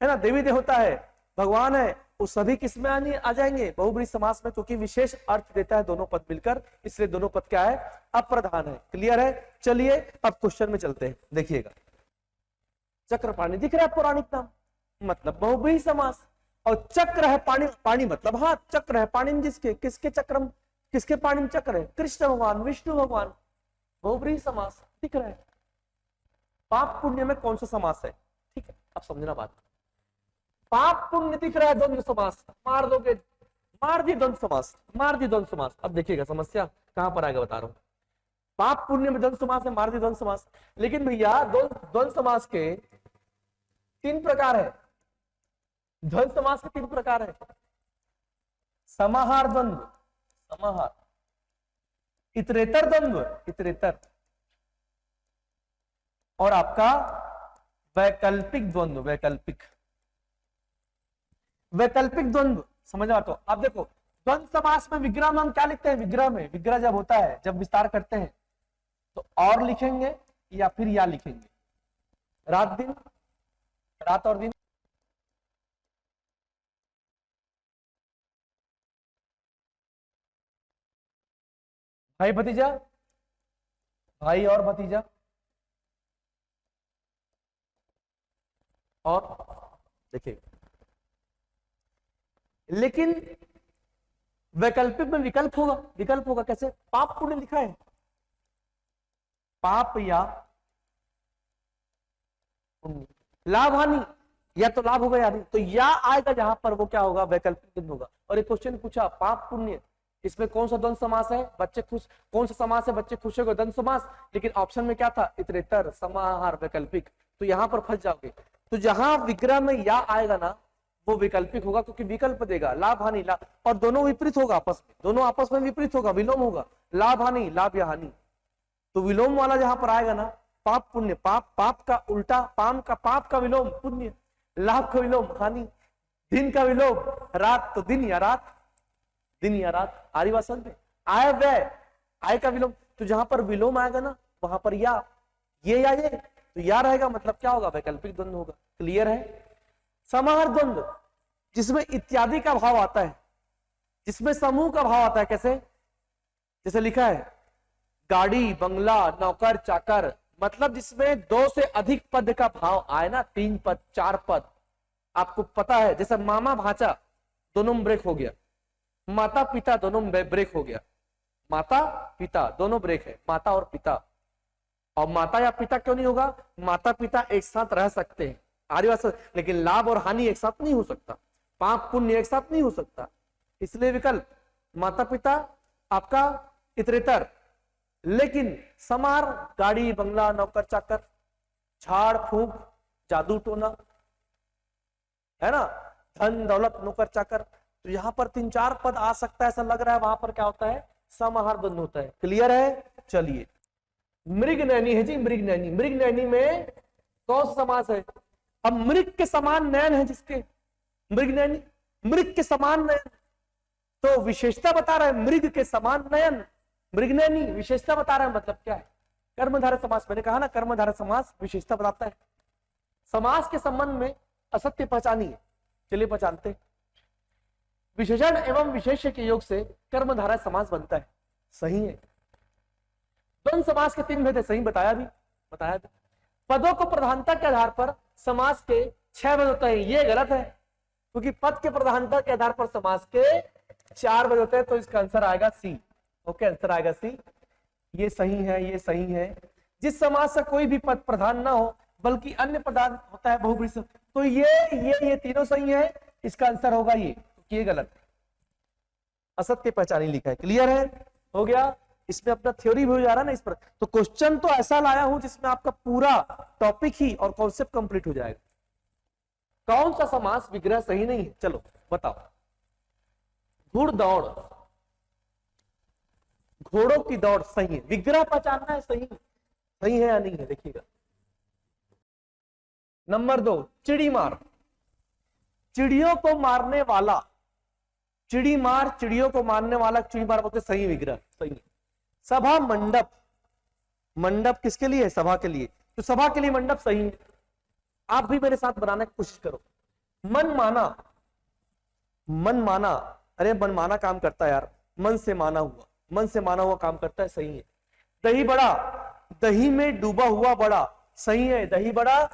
है ना, देवी देवता है, भगवान है, वो सभी किसमें आ जाएंगे, बहुब्रीहि समास में, क्योंकि विशेष अर्थ देता है दोनों पद मिलकर, इसलिए दोनों पद क्या है, अप्रधान है। क्लियर है। चलिए अब क्वेश्चन में चलते हैं, देखिएगा। चक्रपाणी दिख रहा है पौराणिक नाम, मतलब बहुब्रीहि समास। और चक्र है पाणी, पाणी मतलब हाथ, चक्र है पाणी जिसके, किसके चक्रम, किसके पाणी में चक्र है, कृष्ण भगवान, विष्णु भगवान। बहुब्रीहि समास दिख रहा है। पाप पुण्य में कौन सा समास है, ठीक है, अब समझना बात। पाप पुण्य दिख रहा है द्वंद्व समास, मार दोगे, मार दिए द्वंद्व समास, मार दिए द्वंद्व समास। अब देखिएगा समस्या कहां पर आएगा, बता रहा हूं। पाप पुण्य में द्वंद्व समास है, मार दिए द्वंद्व समास। लेकिन भैया द्वंद्व समास के 3 प्रकार है, द्वंद्व समास के 3 प्रकार है। समाहार द्वंद्व, समाहार, इतरेतर द्वंद्व, इतरेतर, और आपका वैकल्पिक द्वंद्व, वैकल्पिक। वैकल्पिक द्वंद्व समझ आता हो। अब देखो द्वंद्व समास में विग्रह में हम क्या लिखते हैं, विग्रह में, विग्रह जब होता है, जब विस्तार करते हैं तो और लिखेंगे या फिर या लिखेंगे, रात दिन, रात और दिन। भाई भतीजा, भाई और भतीजा, और देखिए। लेकिन वैकल्पिक में विकल्प होगा, विकल्प होगा कैसे, पाप पुण्य लिखा है, पाप या पुण्य, लाभ हानि, या तो लाभ होगा या नहीं, तो या आएगा जहां पर, वो क्या होगा, वैकल्पिक दिन होगा। और एक क्वेश्चन पूछा, पाप पुण्य, इसमें कौन सा द्वंद्व समास है, बच्चे खुश, कौन सा समास है, बच्चे खुश होगा, द्वंद्व समास। लेकिन ऑप्शन में क्या था, इतरेतर, समाहार, वैकल्पिक, तो यहां पर फंस जाओगे। तो जहां विग्रह में या आएगा ना, वो वैकल्पिक होगा, क्योंकि विकल्प देगा, लाभ हानि, लाभ, और दोनों विपरीत होगा आपस में, दोनों आपस में विपरीत होगा, विलोम होगा, लाभ हानि, लाभ या हानि। तो विलोम वाला जहां पर आएगा ना, पाप पुण्य, पाप, पाप का उल्टा, पाप का विलोम पुण्य, लाभ का विलोम हानि, दिन का विलोम रात, तो दिन या रात, दिन या रात। आरी बात समझ में, आय व्यय, आय का विलोम, तो जहां पर विलोम आएगा ना, वहां पर या ये, तो या रहेगा, मतलब क्या होगा, वैकल्पिक द्वंद्व होगा। क्लियर है। समाहार द्वंद्व, जिसमें इत्यादि का भाव आता है, जिसमें समूह का भाव आता है, कैसे, जैसे लिखा है गाड़ी, बंगला, नौकर, चाकर, मतलब जिसमें 2 से अधिक पद का भाव आए ना, 3 पद, 4 पद, आपको पता है, जैसे मामा भांचा दोनों में ब्रेक हो गया, माता पिता दोनों में ब्रेक हो गया, माता पिता दोनों ब्रेक है, माता और पिता। और माता या पिता क्यों नहीं होगा, माता पिता एक साथ रह सकते हैं, लेकिन लाभ और हानि एक साथ नहीं हो सकता, पाप पुण्य एक साथ नहीं हो सकता, इसलिए विकल्प माता पिता आपका इतरेतर। लेकिन समार, गाड़ी, बंगला, नौकर, चाकर, झाड़ फूंक, जादू टोना, है ना, धन दौलत, नौकर चाकर, तो यहां पर 3-4 पद आ सकता है, ऐसा लग रहा है, वहां पर क्या होता है, समाहार द्वंद्व होता है। क्लियर है। चलिए, मृग नैनी है जी, मृग नैनी, मृग नैनी में कौन सा समास है, अब मृग के समान नयन है जिसके, मृग नैनी, मृग के समान नयन, तो विशेषता बता रहा है, मृग के समान नयन, मृग नैनी विशेषता बता रहा है, मतलब क्या है, कर्मधारय समास। मैंने कहा ना, कर्मधारय समास विशेषता बताता है। समास के संबंध में असत्य पहचानिए, चलिए पहचानते। विशेषण एवं विशेष्य के योग से कर्मधारय समास बनता है, सही है। द्वंद्व समास के 3 भेद है, सही बताया भी। पदों को प्रधानता के आधार पर समास के 6 भेद होते हैं, ये गलत है, क्योंकि पद के प्रधानता के आधार पर समास के 4 भेद होते हैं, तो इसका आंसर आएगा सी। ओके, आंसर आएगा सी, ये सही है, ये सही है। जिस समास से कोई भी पद प्रधान ना हो बल्कि अन्य प्रधान होता है बहुब्रीहि, तो ये तीनों सही है, इसका आंसर होगा ये गलत है, असत्य पहचानी लिखा है। क्लियर है, हो गया। इसमें अपना थ्योरी भी हो जा रहा है ना इस पर, तो क्वेश्चन तो ऐसा लाया हूं जिसमें आपका पूरा टॉपिक ही और कॉन्सेप्ट कंप्लीट हो जाएगा। कौन सा समास विग्रह सही नहीं है, चलो बताओ। घुड़दौड़, घोड़ों की दौड़, सही है। विग्रह पहचानना है, सही सही है या नहीं है, देखिएगा। नंबर 2, चिड़ी मार, चिड़ियों को मारने वाला, चिड़ी मार, चिड़ियों को मारने वाला, चिड़ी मार बोलते, सही विग्रह, सही है। सभा मंडप, मंडप किसके लिए है? सभा के लिए, तो सभा के लिए मंडप सही है। आप भी मेरे साथ बनाने की कोशिश करो। मन माना, मन माना, अरे मन माना काम करता है यार, मन से माना हुआ, मन से माना हुआ काम करता है, सही है। दही बड़ा, दही में डूबा हुआ बड़ा, सही है। दही बड़ा,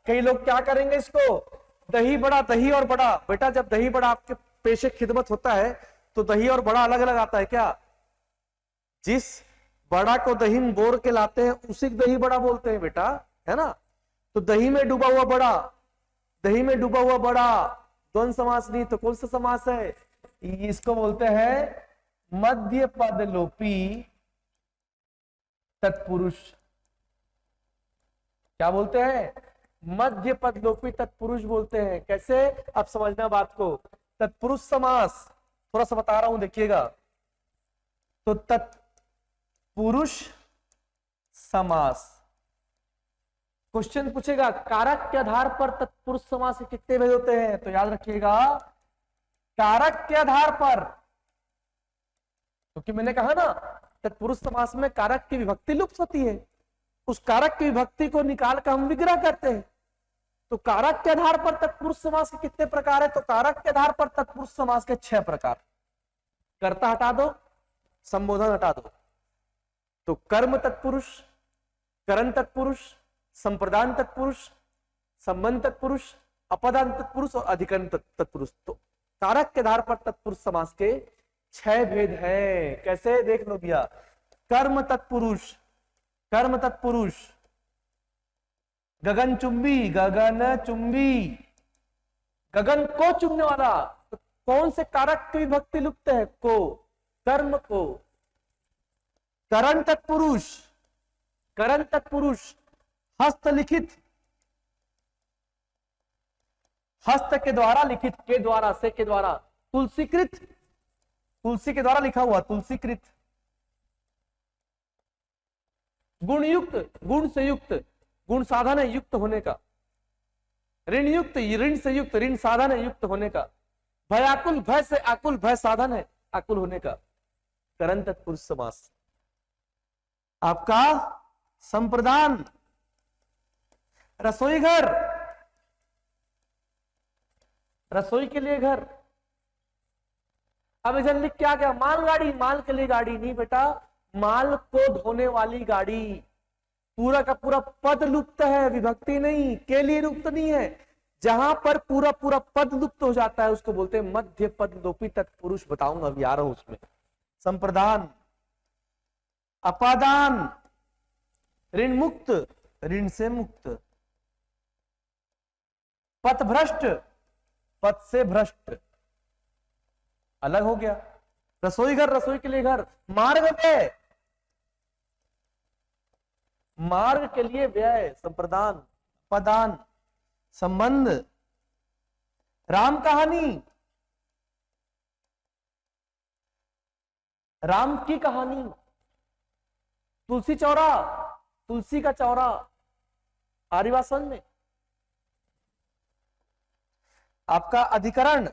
कई लोग क्या करेंगे इसको, दही बड़ा, दही और बड़ा, बेटा जब दही बड़ा आपके पेशे खिदमत होता है तो दही और बड़ा अलग अलग आता है क्या? जिस बड़ा को दही में बोर के लाते हैं उसी को दही बड़ा बोलते हैं बेटा, है ना। तो दही में डूबा हुआ बड़ा, दही में डूबा हुआ बड़ा, द्वंद समास नहीं तो कौन सा समास है? इसको बोलते हैं मध्य पद लोपी तत्पुरुष। क्या बोलते हैं? मध्य पद लोपी तत्पुरुष बोलते हैं। कैसे? अब समझना बात को। तत्पुरुष समास थोड़ा सा बता रहा हूं, देखिएगा। तो तत्पुरुष समास, क्वेश्चन पूछेगा कारक के आधार पर तत्पुरुष समास के कितने भेद होते हैं, तो याद रखिएगा कारक के आधार पर, क्योंकि मैंने कहा ना तत्पुरुष समास में कारक की विभक्ति लुप्त होती है, उस कारक की विभक्ति को निकाल कर हम विग्रह करते हैं। तो कारक के आधार पर तत्पुरुष समास के कितने प्रकार है? तो कारक के आधार पर तत्पुरुष समास के 6 प्रकार। कर्ता हटा दो, संबोधन हटा दो, तो कर्म तत्पुरुष, करण तत्पुरुष, संप्रदान तत्पुरुष, संबंध तत्पुरुष, अपदान तत्पुरुष और अधिकरण तत्पुरुष। तो कारक के आधार पर तत्पुरुष समास के 6 भेद हैं। कैसे? देख लो भैया। कर्म तत्पुरुष, कर्म तत्पुरुष, गगन चुंबी, गगन चुंबी, गगन को चुमने वाला, तो कौन से कारक की विभक्ति लुप्त है? को, कर्म को। करण तत्पुरुष, करण तत्पुरुष, हस्तलिखित, हस्त के द्वारा लिखित, के द्वारा, से के द्वारा, तुलसीकृत, तुलसी के द्वारा लिखा हुआ, तुलसीकृत। गुणयुक्त, गुण से युक्त, गुण साधन है युक्त होने का। ऋण युक्त, ऋण से युक्त, ऋण साधन है युक्त होने का। भयाकुल, भय से आकुल, भय साधन है आकुल होने का। करण तत्पुरुष समास। आपका संप्रदान, रसोई घर, रसोई के लिए घर। अब इधर लिख क्या क्या? मालगाड़ी, माल के लिए गाड़ी नहीं बेटा, माल को धोने वाली गाड़ी। पूरा का पूरा पद लुप्त है, विभक्ति नहीं, के लिए लुप्त नहीं है। जहां पर पूरा पूरा पद लुप्त हो जाता है उसको बोलते हैं मध्य पद लोपी तत्पुरुष। बताऊंगा, अभी आ रहा हूं उसमें। संप्रदान, अपादान, ऋण मुक्त, ऋण से मुक्त। पथभ्रष्ट, पथ से भ्रष्ट, अलग हो गया। रसोई घर, रसोई के लिए घर। मार्ग व्यय, मार्ग के लिए व्यय, संप्रदान, पदान, संबंध। राम कहानी, राम की कहानी। तुलसी चौरा, तुलसी का चौरा, आर्यवासन में। आपका अधिकरण,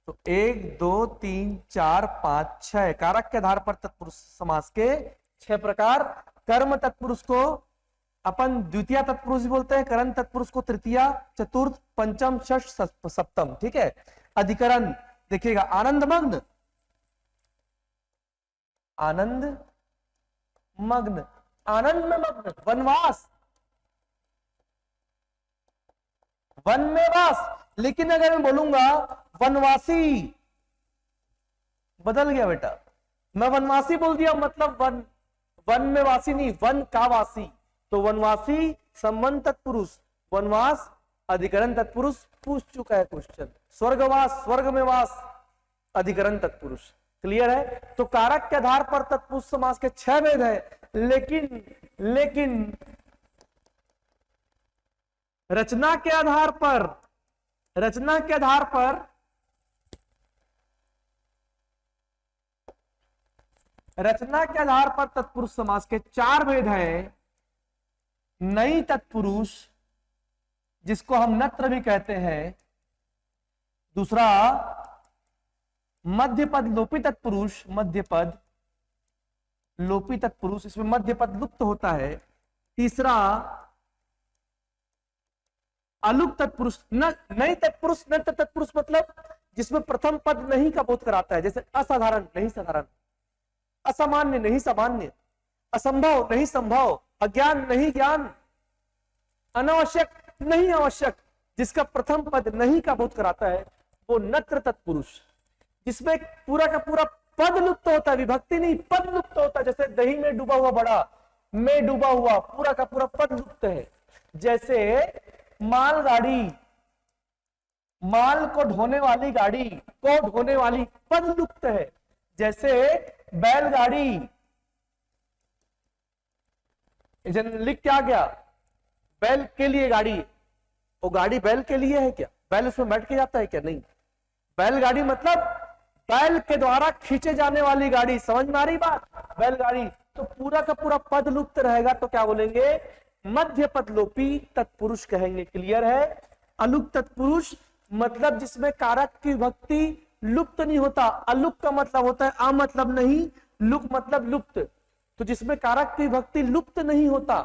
तो 1 2 3 4 5 6 कारक के आधार पर तत्पुरुष समास के 6 प्रकार। कर्म तत्पुरुष को अपन द्वितीय तत्पुरुष बोलते हैं, करण तत्पुरुष को तृतीय, चतुर्थ, पंचम, षष्ठ, सप्तम। ठीक है। अधिकरण देखिएगा, आनंद मग्न, आनंद मग्न, आनंद में मग्न। वनवास, वन में वास। लेकिन अगर मैं बोलूंगा वनवासी, बदल गया बेटा। मैं वनवासी बोल दिया, मतलब वन, वन में वासी नहीं, वन का वासी। तो वनवासी संबंध तत्पुरुष, वनवास अधिकरण तत्पुरुष। पूछ चुका है क्वेश्चन। स्वर्गवास, स्वर्ग में वास, अधिकरण तत्पुरुष। क्लियर है? तो कारक के आधार पर तत्पुरुष समास के 6 भेद है। लेकिन रचना के आधार पर, रचना के आधार पर रचना के आधार पर तत्पुरुष समास के चार भेद हैं। नई तत्पुरुष, जिसको हम नत्र भी कहते हैं। दूसरा मध्य पद लोपी तत्पुरुष, मध्य पद लोपी तत्पुरुष, इसमें मध्य पद लुप्त होता है। तीसरा अलुप्त तत्पुरुष, नई तत्पुरुष, नत्र तत्पुरुष मतलब जिसमें प्रथम पद नहीं का बोध कराता है, जैसे असाधारण नहीं साधारण, असामान्य नहीं सामान्य, असंभव नहीं संभव, अज्ञान नहीं ज्ञान, अनावश्यक नहीं आवश्यक, जिसका प्रथम पद नहीं का बोध कराता है वो नत्र तत्पुरुष। जिसमें पूरा का पूरा पद लुप्त होता है, विभक्ति नहीं पद लुप्त होता है। जैसे दही में डूबा हुआ बड़ा, में डूबा हुआ, पूरा का पूरा पद लुप्त है। जैसे मालगाड़ी, माल को ढोने वाली गाड़ी, को ढोने वाली, पद लुप्त है। जैसे बैलगाड़ी, लिख क्या गया, बैल के लिए गाड़ी, वो गाड़ी बैल के लिए है क्या? बैल उसमें बैठ के जाता है क्या? नहीं। बैलगाड़ी मतलब बैल के द्वारा खींचे जाने वाली गाड़ी, समझ में आ रही बात? बैलगाड़ी। तो पूरा का पूरा पद लुप्त रहेगा तो क्या बोलेंगे? मध्य पद लोपी तत्पुरुष कहेंगे। क्लियर है? अलुप्त तत्पुरुष मतलब जिसमें कारक की विभक्ति लुप्त नहीं होता। अलुप्त का मतलब होता है आ मतलब नहीं, लुप्त मतलब लुप्त। तो जिसमें कारक की विभक्ति लुप्त नहीं होता,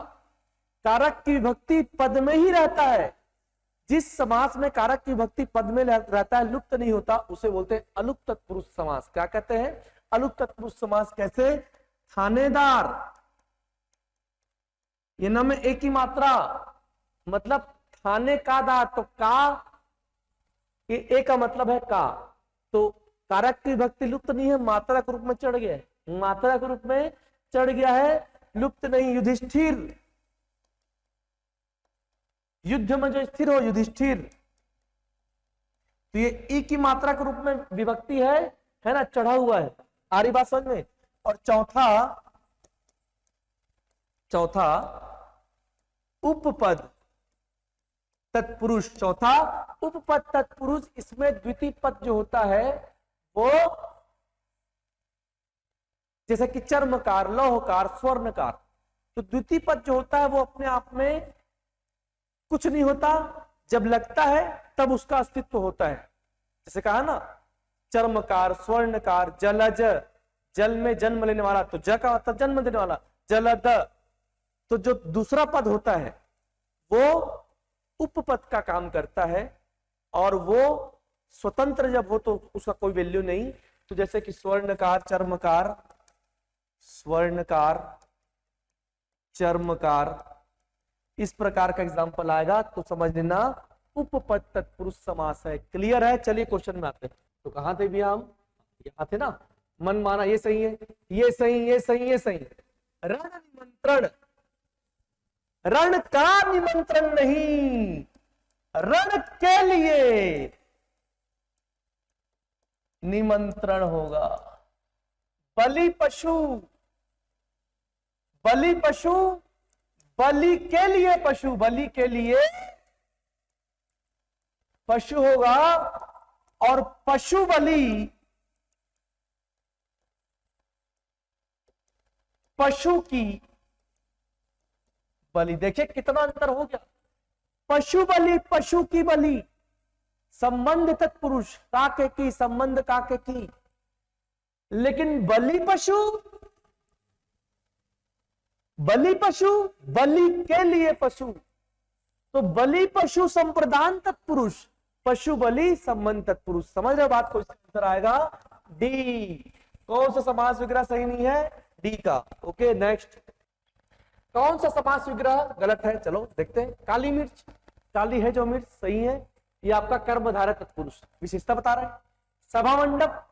कारक की विभक्ति पद में ही रहता है। जिस समास में कारक की विभक्ति पद में रहता है, लुप्त नहीं होता, उसे बोलते हैं अलुप्त तत्पुरुष समास। क्या कहते हैं? अलुप्त तत्पुरुष समास। कैसे? थानेदार, ये न में एक ही मात्रा, मतलब थाने का दार, तो का ये ए का मतलब है का, तो कारक की विभक्ति लुप्त नहीं है, मात्रा के रूप में चढ़ गया है, मात्रा के रूप में चढ़ गया है, लुप्त नहीं। युधिष्ठिर, युद्ध में जो स्थिर हो, युधिष्ठिर, तो ये ई की मात्रा के रूप में विभक्ति है ना, चढ़ा हुआ है। आ रही बात समझ में? और चौथा उपपद तत्पुरुष। चौथा उपपद तत्पुरुष, इसमें द्वितीय पद जो होता है वो जैसे कि चर्मकार, लौहकार, स्वर्णकार, तो द्वितीय पद जो होता है वो अपने आप में कुछ नहीं होता, जब लगता है तब उसका अस्तित्व होता है। जैसे कहा ना, चर्मकार, स्वर्णकार, जलज, जल में जन्म लेने वाला, तो ज का मतलब जन्म देने वाला, जलद। तो जो दूसरा पद होता है वो उपपद का काम करता है, और वो स्वतंत्र जब हो तो उसका कोई वैल्यू नहीं। तो जैसे कि स्वर्णकार, चर्मकार, स्वर्णकार, चर्मकार, इस प्रकार का एग्जाम्पल आएगा तो समझ लेना उपपद तत्पुरुष समास है। क्लियर है? चलिए क्वेश्चन में आते हैं। तो कहां थे भी हम? यहां थे ना। मन माना ये सही है, ये सही, ये सही, ये सही। रण निमंत्रण, रण का निमंत्रण नहीं, रण के लिए निमंत्रण होगा। बलि पशु, बलि पशु, बलि के लिए पशु, बलि के लिए पशु होगा। और पशु बलि, पशु की बलि। देखिए कितना अंतर हो गया। पशु बलि, पशु की बलि, संबंध तत्पुरुष, काके की, संबंध काके की। लेकिन बलि पशु, बलि पशु, बलि के लिए पशु, तो बलि पशु संप्रदान तत्पुरुष, पशु बलि संबंध तत्पुरुष। समझ रहे हो बात को? आंसर आएगा डी। कौन सा समास विग्रह सही नहीं है? डी का। Okay next. कौन सा समास विग्रह गलत है? चलो देखते हैं। काली मिर्च, काली है जो मिर्च, सही है। ये आपका कर्मधारय तत्पुरुष विशेषता बता रहा है। सभा मंडप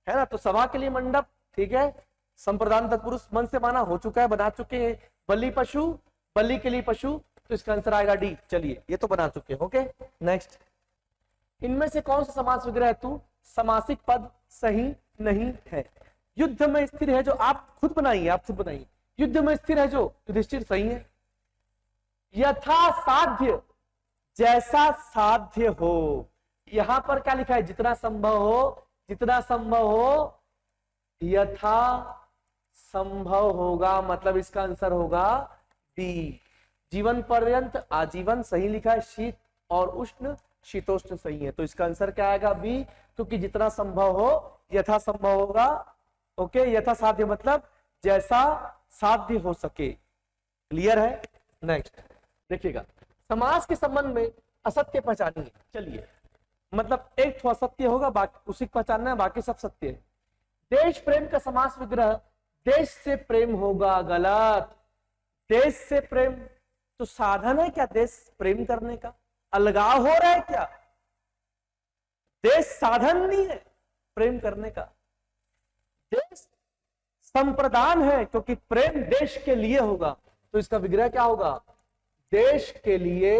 है ना, तो सभा के लिए मंडप, ठीक है। संप्रदान तत्पुरुष मन से माना, हो चुका है, बना चुके हैं। बलि पशु, बलि के लिए पशु, तो इसका आंसर आएगा डी। चलिए ये तो बना चुके हैं। Okay next. इनमें से कौन सा समास विग्रह है तू? समासिक पद सही नहीं है। युद्ध में स्थिर है जो, आप खुद बनाइए, आप खुद बनाइए। युद्ध में स्थिर है जो, युधिष्ठिर सही है। यथा साध्य, जैसा साध्य हो, यहां पर क्या लिखा है? जितना संभव हो, जितना संभव हो। यथा संभव होगा, मतलब इसका आंसर होगा बी। जीवन पर्यंत आजीवन सही लिखा है, शीत और उष्ण शीतोष्ण सही है, तो इसका आंसर क्या आएगा बी, क्योंकि जितना संभव हो यथा संभव होगा। ओके, यथा साध्य मतलब जैसा साध्य हो सके। क्लियर है? नेक्स्ट देखिएगा, समास के संबंध में असत्य पहचानिए। चलिए, मतलब एक तो असत्य होगा, बाकी उसी को पहचानना है, बाकी सब सत्य है। देश प्रेम का समास विग्रह देश से प्रेम होगा, गलत। देश से प्रेम तो साधन है क्या देश प्रेम करने का? अलगाव हो रहा है क्या? देश साधन नहीं है प्रेम करने का, देश संप्रदान है, क्योंकि प्रेम देश के लिए होगा, तो इसका विग्रह क्या होगा? देश के लिए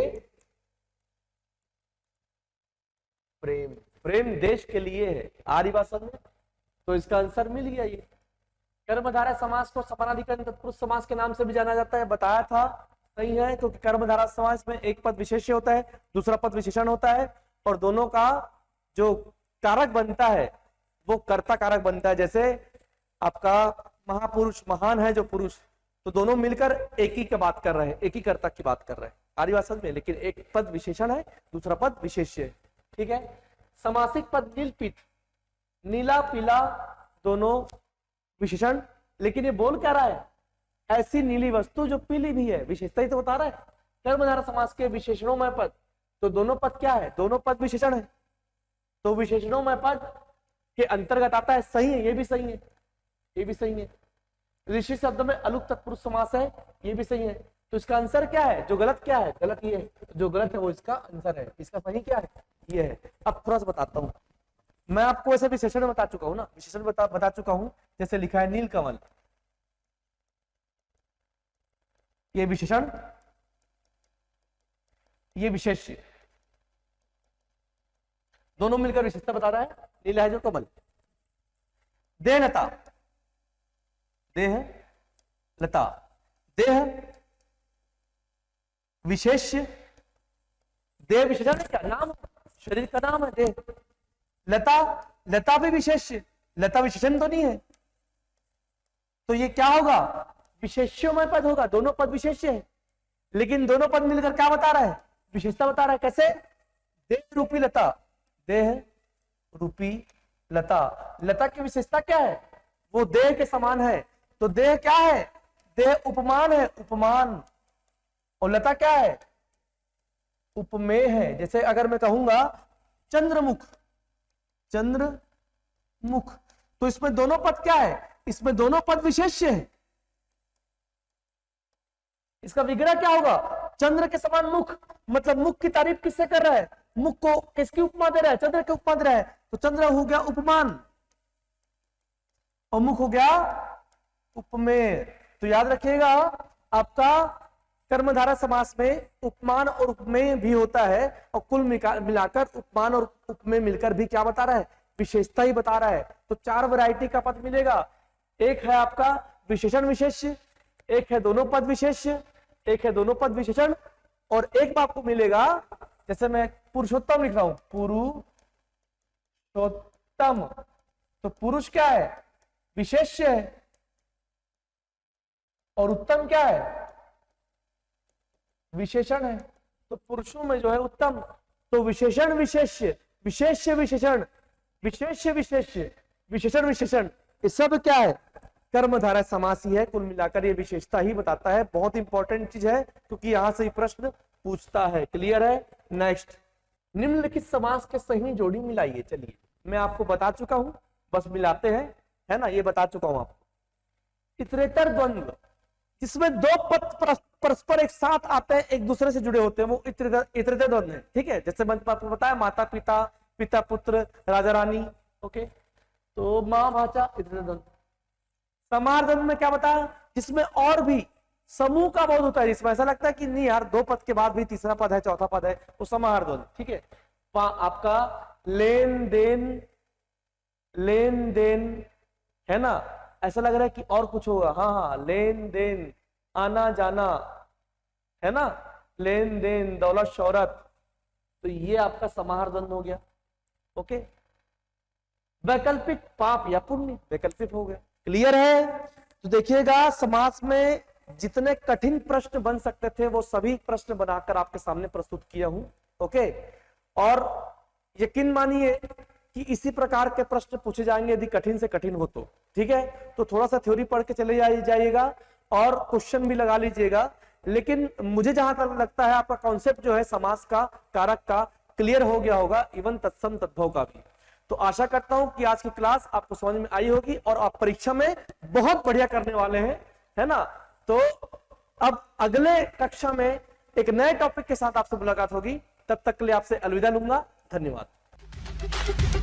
प्रेम, प्रेम देश के लिए है। आ रही बात समझ में? तो इसका आंसर मिल गया। ये कर्मधारय समास को समानाधिकरण तत्पुरुष समास के नाम से भी जाना जाता है, बताया था, सही है, क्योंकि कर्मधारय समास में एक पद विशेष्य होता है, दूसरा पद विशेषण होता है, और दोनों का जो कारक बनता है वो कर्ता कारक बनता है। जैसे आपका महापुरुष, महान है जो पुरुष, तो दोनों मिलकर एक ही की बात कर रहे हैं, एक ही कर्ता की बात कर रहे हैं, आरी बात समझ में, लेकिन एक पद विशेषण है, दूसरा पद विशेष्य है। ठीक है, समासिक पद नीलपीत, नीला पीला दोनों विशेषण, लेकिन ये बोल क्या रहा है? ऐसी नीली वस्तु जो पीली भी है, विशेषता ही तो बता रहा है। कर्मधारय समास के विशेषणों में पद, तो दोनों पद क्या है? दोनों पद विशेषण है, तो विशेषणों में पद के अंतर्गत आता है। सही है, ये भी सही है, ये भी सही है। ऋषि शब्द में अलुक तत्पुरुष समास है, ये भी सही है। तो इसका आंसर क्या है? जो गलत क्या है? गलत ये है, जो गलत है वो इसका आंसर है। इसका सही क्या है? ये है। अब थोड़ा सा बताता हूं, मैं आपको ऐसे विशेषण बता चुका हूं ना, विशेषण बता चुका हूं। जैसे लिखा है नीलकमल, ये विशेषण, ये विशेष्य, दोनों मिलकर विशेषता बता रहा है। नीला है जो कमल। देहलता, देह लता, देह विशेष्य, देह विशेषण है क्या? नाम, शरीर का नाम है देह। लता, लता भी विशेष्य, लता विशेषण तो नहीं है, तो ये क्या होगा? विशेष्योमय पद होगा। दोनों पद विशेष्य है, लेकिन दोनों पद मिलकर क्या बता रहा है? विशेषता बता रहा है। कैसे? देह रूपी लता, देह रूपी लता, लता की विशेषता क्या है? वो देह के समान है, तो देह क्या है? देह उपमान है, उपमान। और लता क्या है? उपमेय है। जैसे अगर मैं कहूंगा चंद्रमुख, चंद्रमुख, तो इसमें दोनों पद क्या है? इसमें दोनों पद विशेष्य है। इसका विग्रह क्या होगा? चंद्र के समान मुख, मतलब मुख की तारीफ किससे कर रहा है? मुख को किसकी उपमा दे रहा है? चंद्र की उपमा दे रहा है, तो चंद्र हो गया उपमान और मुख हो गया उपमेय। तो याद रखिएगा, आपका कर्मधारय समास में उपमान और उपमेय भी होता है, और कुल मिलाकर उपमान और उपमेय मिलकर भी क्या बता रहा है? विशेषता ही बता रहा है। तो चार वैरायटी का पद मिलेगा। एक है आपका विशेषण विशेष्य, एक है दोनों पद विशेष्य, एक है दोनों पद विशेषण, और एक आपको मिलेगा, जैसे मैं पुरुषोत्तम लिख रहा हूं, पुरुषोत्तम, तो पुरुष क्या है? विशेष्य है, और उत्तम क्या है? विशेषण है। तो पुरुषों में जो है उत्तम, तो विशेषण विशेष्य, विशेष्य विशेषण, विशेष्य विशेष्य, विशेषण विशेषण, ये सब क्या है? कर्मधारय समास ही है। कुल मिलाकर ये विशेषता ही बताता है। बहुत इंपॉर्टेंट चीज है, क्योंकि यहां से प्रश्न पूछता है। क्लियर है? नेक्स्ट, निम्नलिखित समास के सही जोड़ी मिलाइए। चलिए, मैं आपको बता चुका हूं, बस मिलाते हैं, है ना, ये बता चुका हूं आपको। इतरेतर द्वंद्व, जिसमें दो पद परस्पर एक साथ आते हैं, एक दूसरे से जुड़े होते हैं, वो इतरेतर द्वंद्व है। ठीक है, जैसे मैंने आपको बताया माता पिता, पिता पुत्र, राजा रानी। ओके, तो मां भाचा, इतरेतर द्वंद्व। समाहार द्वंद्व में क्या बताया? जिसमें और भी समूह का बोध होता है, जिसमें ऐसा लगता है कि नहीं यार, दो पद के बाद भी तीसरा पद है, चौथा पद है, वो समाहार द्वंद्व। ठीक है, आपका लेन देन, लेन देन है ना, ऐसा लग रहा है कि और कुछ होगा। हाँ, लेन देन, आना जाना, है ना, लेन देन, दौलत शौहरत, तो ये आपका समाहार द्वंद्व हो गया। ओके, वैकल्पिक पाप या पुण्य, वैकल्पिक हो गया। क्लियर है? तो देखिएगा समास में जितने कठिन प्रश्न बन सकते थे वो सभी प्रश्न बनाकर आपके सामने प्रस्तुत किया हूं। ओके, और यकीन मानिए कि इसी प्रकार के प्रश्न पूछे जाएंगे यदि कठिन से कठिन हो तो। ठीक है, तो थोड़ा सा थ्योरी पढ़ के चले जाइएगा और क्वेश्चन भी लगा लीजिएगा। लेकिन मुझे जहां तक लगता है आपका कॉन्सेप्ट जो है समास का, कारक का क्लियर हो गया होगा, इवन तत्सम तद्भव का भी। तो आशा करता हूं कि आज की क्लास आपको समझ में आई होगी और आप परीक्षा में बहुत बढ़िया करने वाले हैं, है ना। तो अब अगले कक्षा में एक नए टॉपिक के साथ आपसे मुलाकात होगी। तब तक के लिए आपसे अलविदा लूंगा। धन्यवाद।